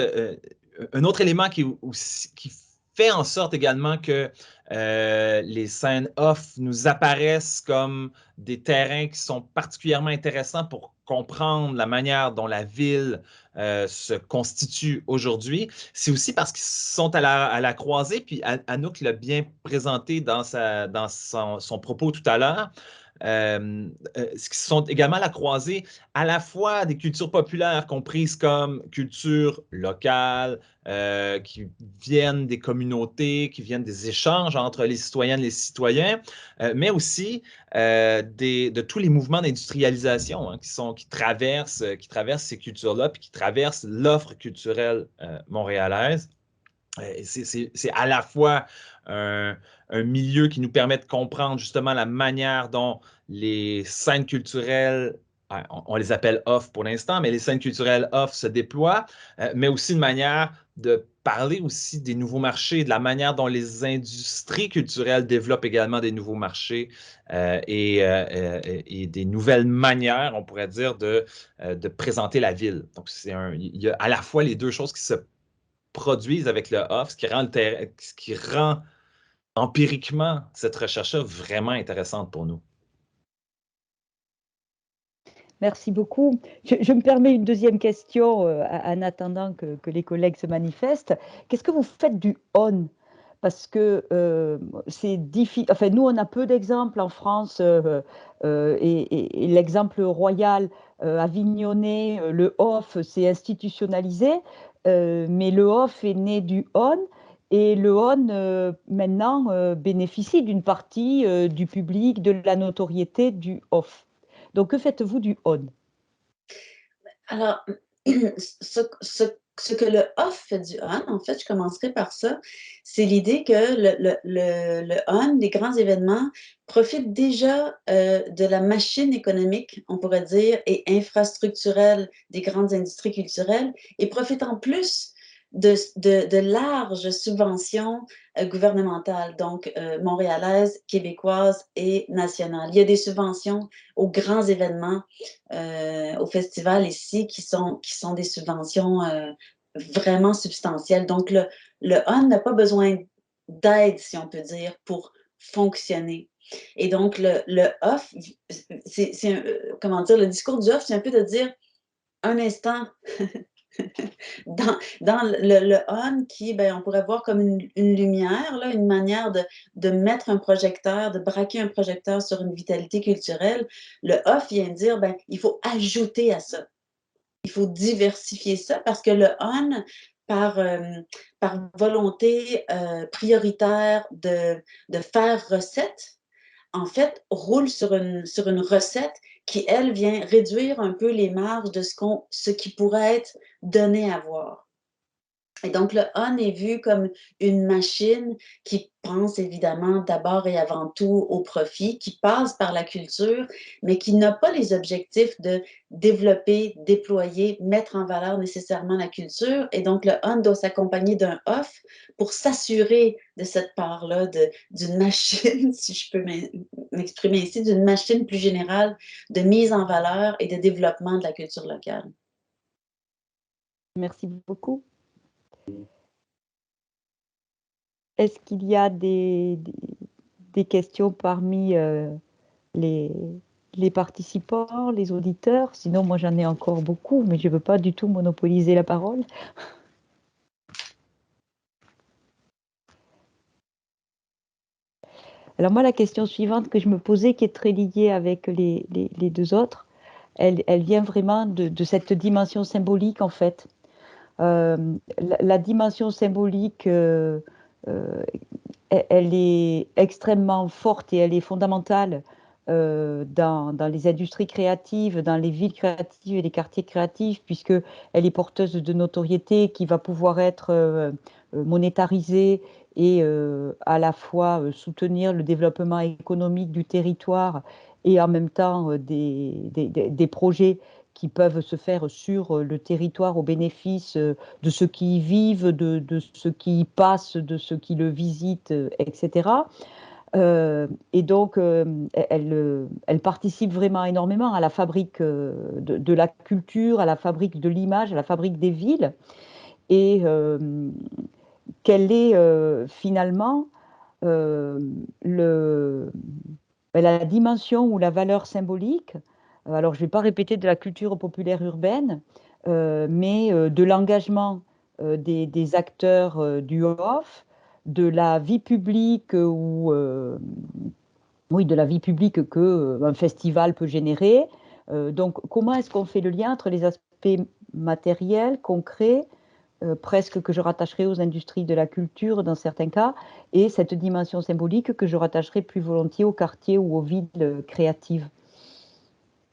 un autre élément qui fait en sorte également que les scènes off nous apparaissent comme des terrains qui sont particulièrement intéressants pour comprendre la manière dont la ville se constitue aujourd'hui. C'est aussi parce qu'ils sont à la croisée, puis Anouk l'a bien présenté dans son propos tout à l'heure. Qui sont également à la croisée à la fois des cultures populaires comprises comme culture locale, qui viennent des communautés, qui viennent des échanges entre les citoyennes et les citoyens, mais aussi de tous les mouvements d'industrialisation hein, qui traversent ces cultures-là, puis qui traversent l'offre culturelle montréalaise. C'est à la fois un milieu qui nous permet de comprendre justement la manière dont les scènes culturelles, on les appelle off pour l'instant, mais les scènes culturelles off se déploient, mais aussi une manière de parler aussi des nouveaux marchés, de la manière dont les industries culturelles développent également des nouveaux marchés et des nouvelles manières, on pourrait dire, de présenter la ville. Donc, il y a à la fois les deux choses qui se produisent avec le off, ce qui rend empiriquement cette recherche-là vraiment intéressante pour nous. Merci beaucoup. Je me permets une deuxième question en attendant que les collègues se manifestent. Qu'est-ce que vous faites du on? Parce que c'est difficile. Enfin, nous, on a peu d'exemples en France et l'exemple royal avignonnais, le off, c'est institutionnalisé, mais le off est né du on. Et le on, maintenant, bénéficie d'une partie du public, de la notoriété du off. Donc, que faites-vous du on? Alors, ce que le off fait du on, en fait, je commencerai par ça, c'est l'idée que le on, les grands événements, profitent déjà de la machine économique, on pourrait dire, et infrastructurelle des grandes industries culturelles, et profitent en plus de larges subventions gouvernementales, donc montréalaises, québécoises et nationales. Il y a des subventions aux grands événements, au festival ici, qui sont des subventions vraiment substantielles. Donc, le on n'a pas besoin d'aide, si on peut dire, pour fonctionner. Et donc, le off, comment dire, le discours du off, c'est un peu de dire un instant, dans le on qui, ben, on pourrait voir comme une lumière, là, une manière de mettre un projecteur, de braquer un projecteur sur une vitalité culturelle. Le off vient dire, ben, il faut ajouter à ça. Il faut diversifier ça parce que le on, par volonté prioritaire de faire recette, en fait, roule sur une recette qui, elle, vient réduire un peu les marges de ce qui pourrait être donné à voir. Et donc, le on est vu comme une machine qui pense évidemment d'abord et avant tout au profit, qui passe par la culture, mais qui n'a pas les objectifs de développer, déployer, mettre en valeur nécessairement la culture. Et donc, le on doit s'accompagner d'un off pour s'assurer de cette part-là d'une machine, si je peux m'exprimer ici, d'une machine plus générale de mise en valeur et de développement de la culture locale. Merci beaucoup. Est-ce qu'il y a des questions parmi les participants, les auditeurs? Sinon, moi, j'en ai encore beaucoup, mais je ne veux pas du tout monopoliser la parole. Alors moi, la question suivante que je me posais, qui est très liée avec les deux autres, elle vient vraiment de cette dimension symbolique, en fait. La dimension symbolique, elle est extrêmement forte et elle est fondamentale dans les industries créatives, dans les villes créatives et les quartiers créatifs, puisqu'elle est porteuse de notoriété qui va pouvoir être monétarisée et à la fois soutenir le développement économique du territoire et en même temps des projets qui peuvent se faire sur le territoire au bénéfice de ceux qui y vivent, de ceux qui y passent, de ceux qui le visitent, etc. Et donc, elle participe vraiment énormément à la fabrique de la culture, à la fabrique de l'image, à la fabrique des villes. Et quelle est finalement la dimension ou la valeur symbolique. Alors, je ne vais pas répéter de la culture populaire urbaine, mais de l'engagement des acteurs du off, de la vie publique oui, de la vie publique qu'un festival peut générer. Donc, comment est-ce qu'on fait le lien entre les aspects matériels, concrets, presque que je rattacherai aux industries de la culture dans certains cas, et cette dimension symbolique que je rattacherai plus volontiers aux quartiers ou aux villes créatives.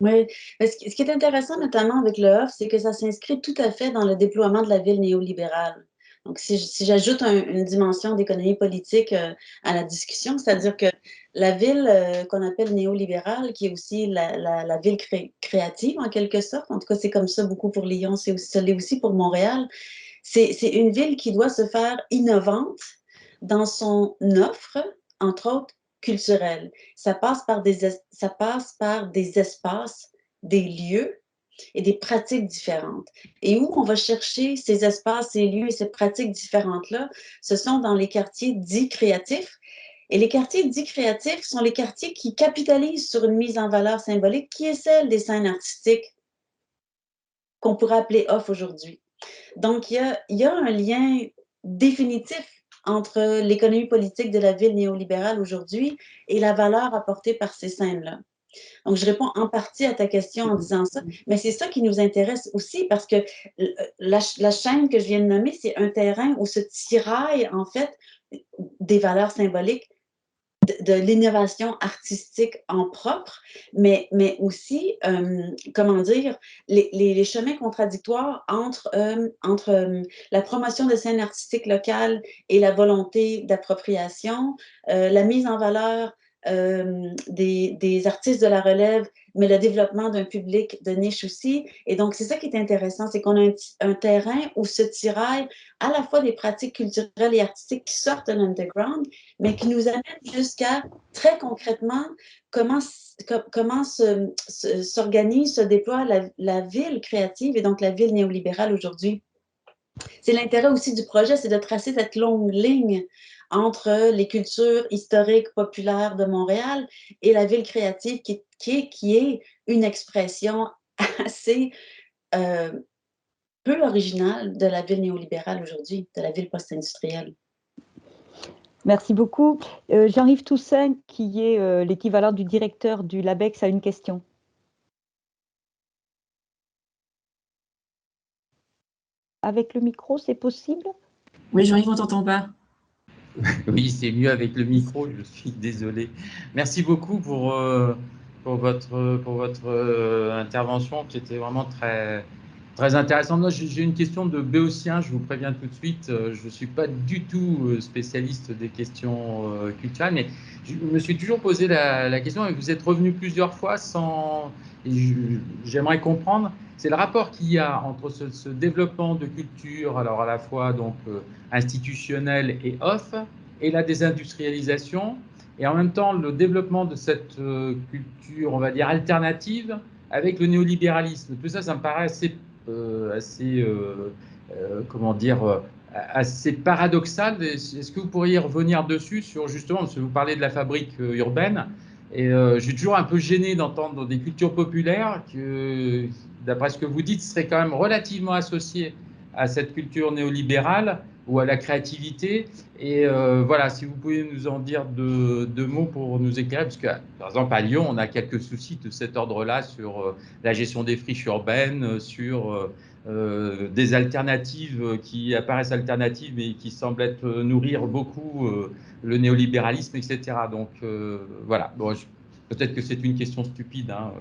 Oui, mais ce qui est intéressant notamment avec le off, c'est que ça s'inscrit tout à fait dans le déploiement de la ville néolibérale. Donc, si j'ajoute une dimension d'économie politique à la discussion, c'est-à-dire que la ville qu'on appelle néolibérale, qui est aussi la ville créative en quelque sorte, en tout cas c'est comme ça beaucoup pour Lyon, ça l'est aussi pour Montréal, c'est une ville qui doit se faire innovante dans son offre, entre autres culturelle. Ça passe par des espaces, des lieux et des pratiques différentes. Et où on va chercher ces espaces, ces lieux et ces pratiques différentes-là, ce sont dans les quartiers dits créatifs. Et les quartiers dits créatifs sont les quartiers qui capitalisent sur une mise en valeur symbolique qui est celle des scènes artistiques qu'on pourrait appeler off aujourd'hui. Donc, il y a un lien définitif entre l'économie politique de la ville néolibérale aujourd'hui et la valeur apportée par ces scènes-là. Donc, je réponds en partie à ta question en disant ça, mais c'est ça qui nous intéresse aussi parce que la chaîne que je viens de nommer, c'est un terrain où se tiraillent en fait des valeurs symboliques de l'innovation artistique en propre, mais aussi, comment dire, les chemins contradictoires entre la promotion de scènes artistiques locales et la volonté d'appropriation, la mise en valeur des artistes de la relève, mais le développement d'un public de niche aussi. Et donc, c'est ça qui est intéressant, c'est qu'on a un terrain où se tiraillent à la fois des pratiques culturelles et artistiques qui sortent de l'underground, mais qui nous amènent jusqu'à, très concrètement, comment s'organise, se déploie la ville créative et donc la ville néolibérale aujourd'hui. C'est l'intérêt aussi du projet, c'est de tracer cette longue ligne entre les cultures historiques populaires de Montréal et la ville créative qui est une expression assez peu originale de la ville néolibérale aujourd'hui, de la ville post-industrielle. Merci beaucoup. Jean-Yves Toussaint, qui est l'équivalent du directeur du LABEX, a une question. Avec le micro, c'est possible? Oui, Jean-Yves, on ne t'entend pas. Oui, c'est mieux avec le micro, je suis désolé. Merci beaucoup pour votre intervention qui était vraiment très, très intéressante. Moi, j'ai une question de béotien, je vous préviens tout de suite. Je ne suis pas du tout spécialiste des questions culturelles, mais je me suis toujours posé la question, et vous êtes revenu plusieurs fois sans... J'aimerais comprendre, c'est le rapport qu'il y a entre ce développement de culture, alors à la fois donc, institutionnel et off, et la désindustrialisation, et en même temps le développement de cette culture, on va dire, alternative avec le néolibéralisme. Tout ça, ça me paraît comment dire, assez paradoxal. Est-ce que vous pourriez revenir dessus sur, justement, parce que vous parlez de la fabrique urbaine, et je suis toujours un peu gêné d'entendre des cultures populaires que, d'après ce que vous dites, seraient quand même relativement associées à cette culture néolibérale ou à la créativité. Et voilà, si vous pouvez nous en dire deux mots pour nous éclairer, parce que, par exemple, à Lyon, on a quelques soucis de cet ordre-là sur la gestion des friches urbaines, sur des alternatives qui apparaissent alternatives et qui semblent être nourrir beaucoup le néolibéralisme, etc. Donc, voilà. Bon, peut-être que c'est une question stupide, hein.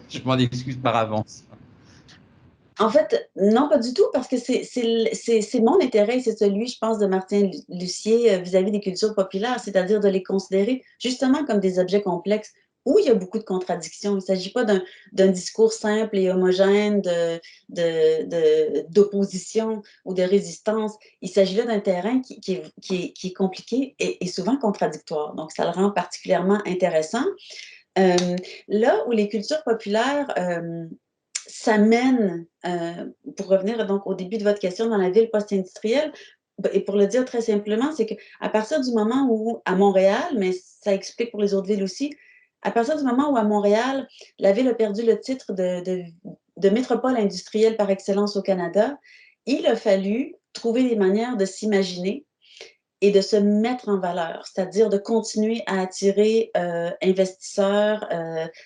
Je m'en excuse par avance. En fait, non, pas du tout, parce que c'est mon intérêt, c'est celui, je pense, de Martin Lucier vis-à-vis des cultures populaires, c'est-à-dire de les considérer justement comme des objets complexes où il y a beaucoup de contradictions. Il ne s'agit pas d'un discours simple et homogène d'opposition ou de résistance. Il s'agit là d'un terrain qui est compliqué et souvent contradictoire. Donc, ça le rend particulièrement intéressant. Là où les cultures populaires s'amènent, pour revenir donc au début de votre question, dans la ville post-industrielle, et pour le dire très simplement, c'est qu'à partir du moment où, à Montréal, mais ça explique pour les autres villes aussi, à partir du moment où à Montréal, la ville a perdu le titre de métropole industrielle par excellence au Canada, il a fallu trouver des manières de s'imaginer et de se mettre en valeur, c'est-à-dire de continuer à attirer investisseurs,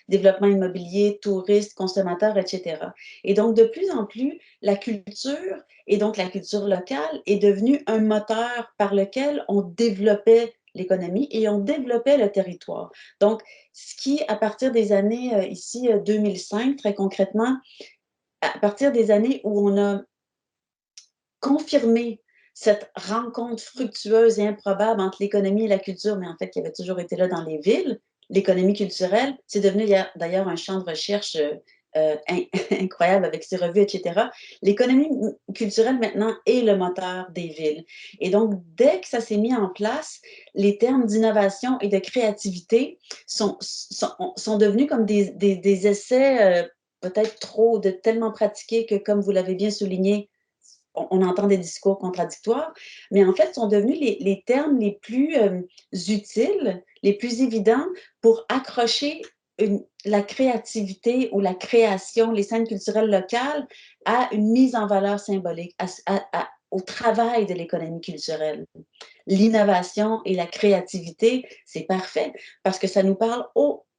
développement immobilier, touristes, consommateurs, etc. Et donc, de plus en plus, la culture, et donc la culture locale, est devenue un moteur par lequel on développait l'économie et on développait le territoire. Donc, ce qui, à partir des années, ici, 2005, très concrètement, à partir des années où on a confirmé cette rencontre fructueuse et improbable entre l'économie et la culture, mais en fait qui avait toujours été là dans les villes, l'économie culturelle, c'est devenu d'ailleurs un champ de recherche incroyable avec ses revues, etc. L'économie culturelle maintenant est le moteur des villes. Et donc, dès que ça s'est mis en place, les termes d'innovation et de créativité sont devenus comme des essais peut-être tellement pratiqués que, comme vous l'avez bien souligné, on entend des discours contradictoires, mais en fait, sont devenus les termes les plus utiles, les plus évidents pour accrocher la créativité ou la création, les scènes culturelles locales, à une mise en valeur symbolique, au travail de l'économie culturelle. L'innovation et la créativité, c'est parfait parce que ça nous parle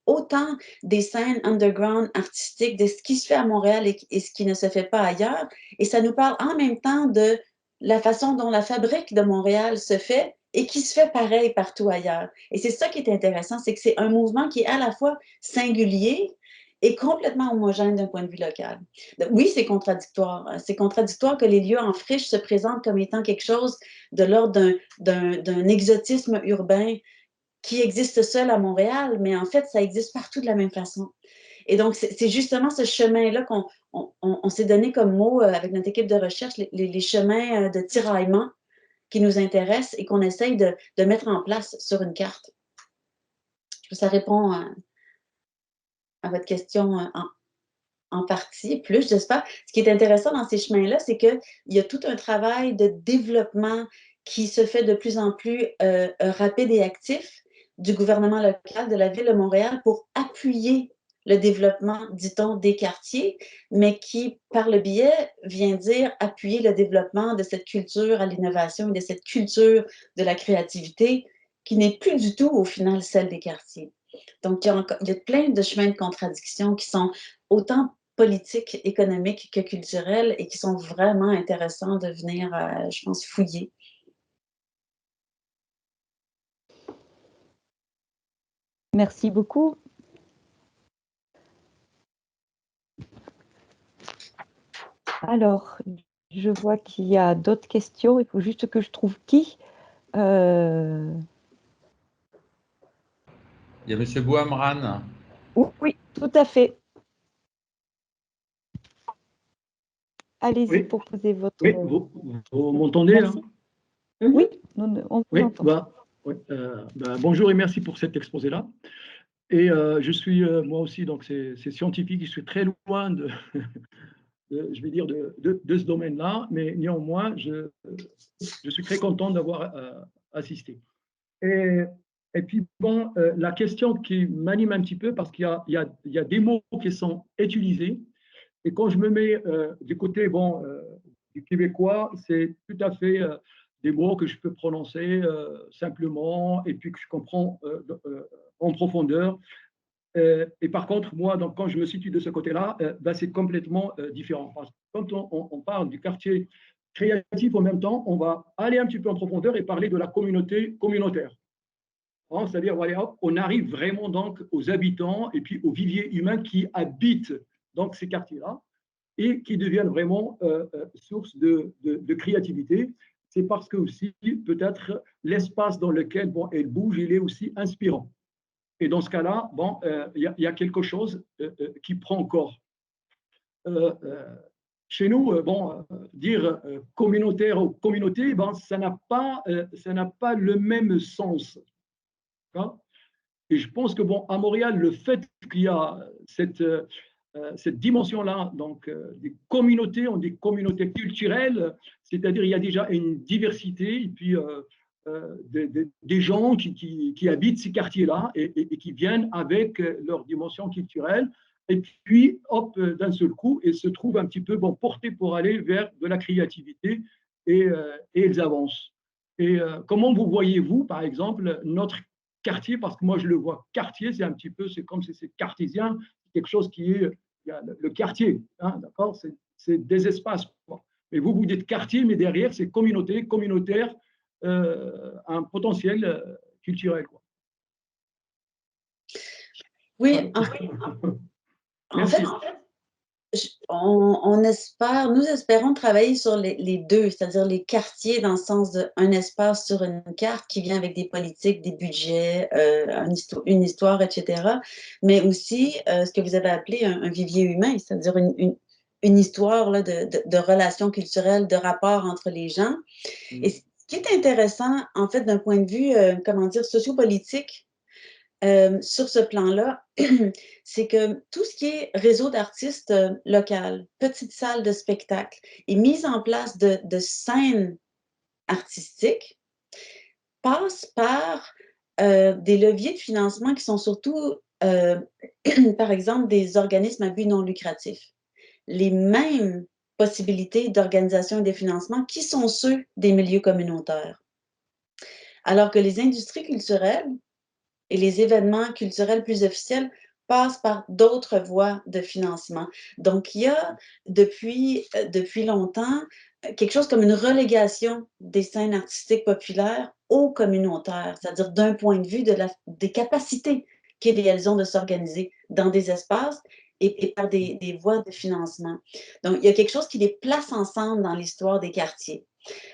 autant des scènes underground artistiques, de ce qui se fait à Montréal et ce qui ne se fait pas ailleurs. Et ça nous parle en même temps de la façon dont la fabrique de Montréal se fait et qui se fait pareil partout ailleurs. Et c'est ça qui est intéressant, c'est que c'est un mouvement qui est à la fois singulier et complètement homogène d'un point de vue local. Oui, c'est contradictoire. C'est contradictoire que les lieux en friche se présentent comme étant quelque chose de l'ordre d'un exotisme urbain qui existe seul à Montréal, mais en fait, ça existe partout de la même façon. Et donc, c'est justement ce chemin-là qu'on s'est donné comme mot avec notre équipe de recherche, les chemins de tiraillement qui nous intéressent et qu'on essaye de mettre en place sur une carte. Ça répond à votre question en partie, plus, j'espère. Ce qui est intéressant dans ces chemins-là, c'est qu'il y a tout un travail de développement qui se fait de plus en plus rapide et actif du gouvernement local de la Ville de Montréal pour appuyer le développement, dit-on, des quartiers, mais qui, par le biais, vient dire appuyer le développement de cette culture à l'innovation et de cette culture de la créativité qui n'est plus du tout, au final, celle des quartiers. Donc, il y a plein de chemins de contradiction qui sont autant politiques, économiques que culturels et qui sont vraiment intéressants de venir, je pense, fouiller. Merci beaucoup. Alors, je vois qu'il y a d'autres questions. Il faut juste que je trouve qui. Il y a M. Bouhamran. Oui, tout à fait. Allez-y Oui. pour poser votre... Oui, vous m'entendez là? Oui, on vous oui, entend. bonjour et merci pour cet exposé-là. Et je suis moi aussi, donc c'est scientifique, je suis très loin je vais dire de ce domaine-là, mais néanmoins, je suis très content d'avoir assisté. Et puis, bon, la question qui m'anime un petit peu, parce qu'il y a des mots qui sont utilisés, et quand je me mets du côté du québécois, c'est tout à fait des mots que je peux prononcer simplement et puis que je comprends en profondeur. Et par contre, moi, donc, quand je me situe de ce côté-là, c'est complètement différent. Parce que quand on parle du quartier créatif, en même temps, on va aller un petit peu en profondeur et parler de la communauté communautaire. C'est-à-dire, voilà, on arrive vraiment donc aux habitants et puis aux viviers humains qui habitent donc ces quartiers-là et qui deviennent vraiment source de créativité. C'est parce que aussi, peut-être, l'espace dans lequel elle bouge, il est aussi inspirant. Et dans ce cas-là, il y a quelque chose qui prend corps. Chez nous, dire communautaire ou communauté, ça n'a pas le même sens. Et je pense que à Montréal, le fait qu'il y a cette dimension-là, donc des communautés, on dit communautés culturelles, c'est-à-dire il y a déjà une diversité et puis des gens qui habitent ces quartiers-là et qui viennent avec leur dimension culturelle et puis hop, d'un seul coup, et se trouvent un petit peu portés pour aller vers de la créativité et ils avancent. Et comment vous voyez-vous, par exemple, notre quartier, parce que moi je le vois quartier, c'est un petit peu, c'est comme si c'est cartésien, quelque chose qui est, il y a le quartier, hein, d'accord, c'est des espaces. Mais vous dites quartier, mais derrière c'est communauté, communautaire, un potentiel culturel. Quoi. Oui, en fait, Nous espérons travailler sur les deux, c'est-à-dire les quartiers dans le sens d'un espace sur une carte qui vient avec des politiques, des budgets, une histoire, etc. Mais aussi ce que vous avez appelé un vivier humain, c'est-à-dire une histoire là, de relations culturelles, de rapports entre les gens. Et ce qui est intéressant, en fait, d'un point de vue, comment dire, sociopolitique, sur ce plan-là, c'est que tout ce qui est réseau d'artistes local, petites salles de spectacle et mise en place de scènes artistiques passe par des leviers de financement qui sont surtout, par exemple, des organismes à but non lucratif. Les mêmes possibilités d'organisation et de financement qui sont ceux des milieux communautaires. Alors que les industries culturelles et les événements culturels plus officiels passent par d'autres voies de financement. Donc, il y a depuis longtemps quelque chose comme une relégation des scènes artistiques populaires aux communautaires, c'est-à-dire d'un point de vue des capacités qu'elles ont de s'organiser dans des espaces et par des voies de financement. Donc, il y a quelque chose qui les place ensemble dans l'histoire des quartiers.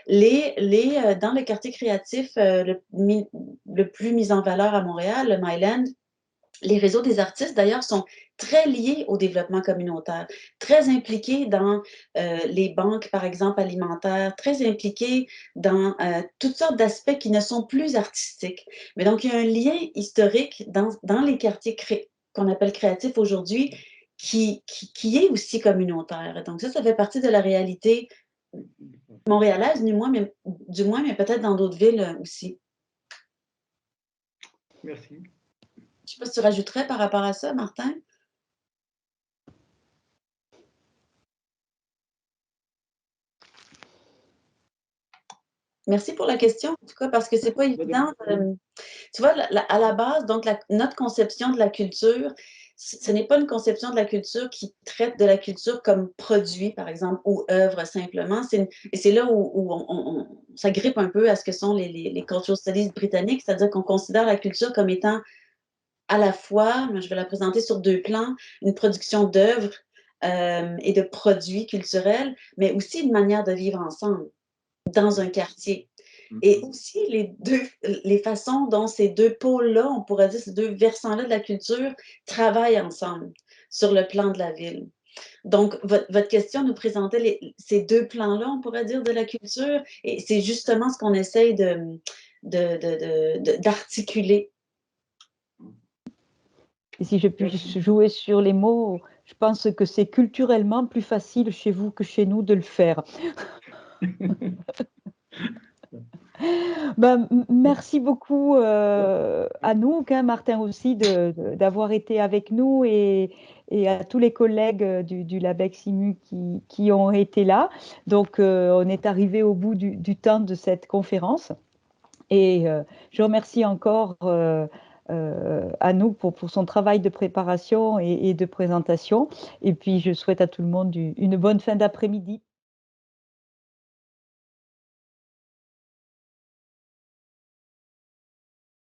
Dans le quartier créatif le plus mis en valeur à Montréal, le Myland, les réseaux des artistes, d'ailleurs, sont très liés au développement communautaire, très impliqués dans les banques, par exemple, alimentaires, très impliqués dans toutes sortes d'aspects qui ne sont plus artistiques. Mais donc, il y a un lien historique dans les quartiers qu'on appelle créatifs aujourd'hui qui est aussi communautaire. Et donc, ça fait partie de la réalité montréalaise, du moins, mais peut-être dans d'autres villes aussi. Merci. Je ne sais pas si tu rajouterais par rapport à ça, Martin? Merci pour la question, en tout cas, parce que c'est pas évident. Tu vois, à la base, donc, notre conception de la culture, ce n'est pas une conception de la culture qui traite de la culture comme produit, par exemple, ou œuvre simplement. Et c'est là où on s'agrippe un peu à ce que sont les cultural studies britanniques, c'est-à-dire qu'on considère la culture comme étant à la fois, je vais la présenter sur deux plans, une production d'œuvres et de produits culturels, mais aussi une manière de vivre ensemble dans un quartier. Et aussi les façons dont ces deux pôles-là, on pourrait dire ces deux versants-là de la culture, travaillent ensemble sur le plan de la ville. Donc, votre question nous présentait ces deux plans-là, on pourrait dire, de la culture, et c'est justement ce qu'on essaye d'articuler. Et si je puis jouer sur les mots, je pense que c'est culturellement plus facile chez vous que chez nous de le faire. Merci beaucoup Anouk, Martin aussi, d'avoir été avec nous et à tous les collègues du LabEx-IMU qui ont été là. Donc, on est arrivé au bout du temps de cette conférence. Et je remercie encore Anouk pour son travail de préparation et de présentation. Et puis, je souhaite à tout le monde une bonne fin d'après-midi.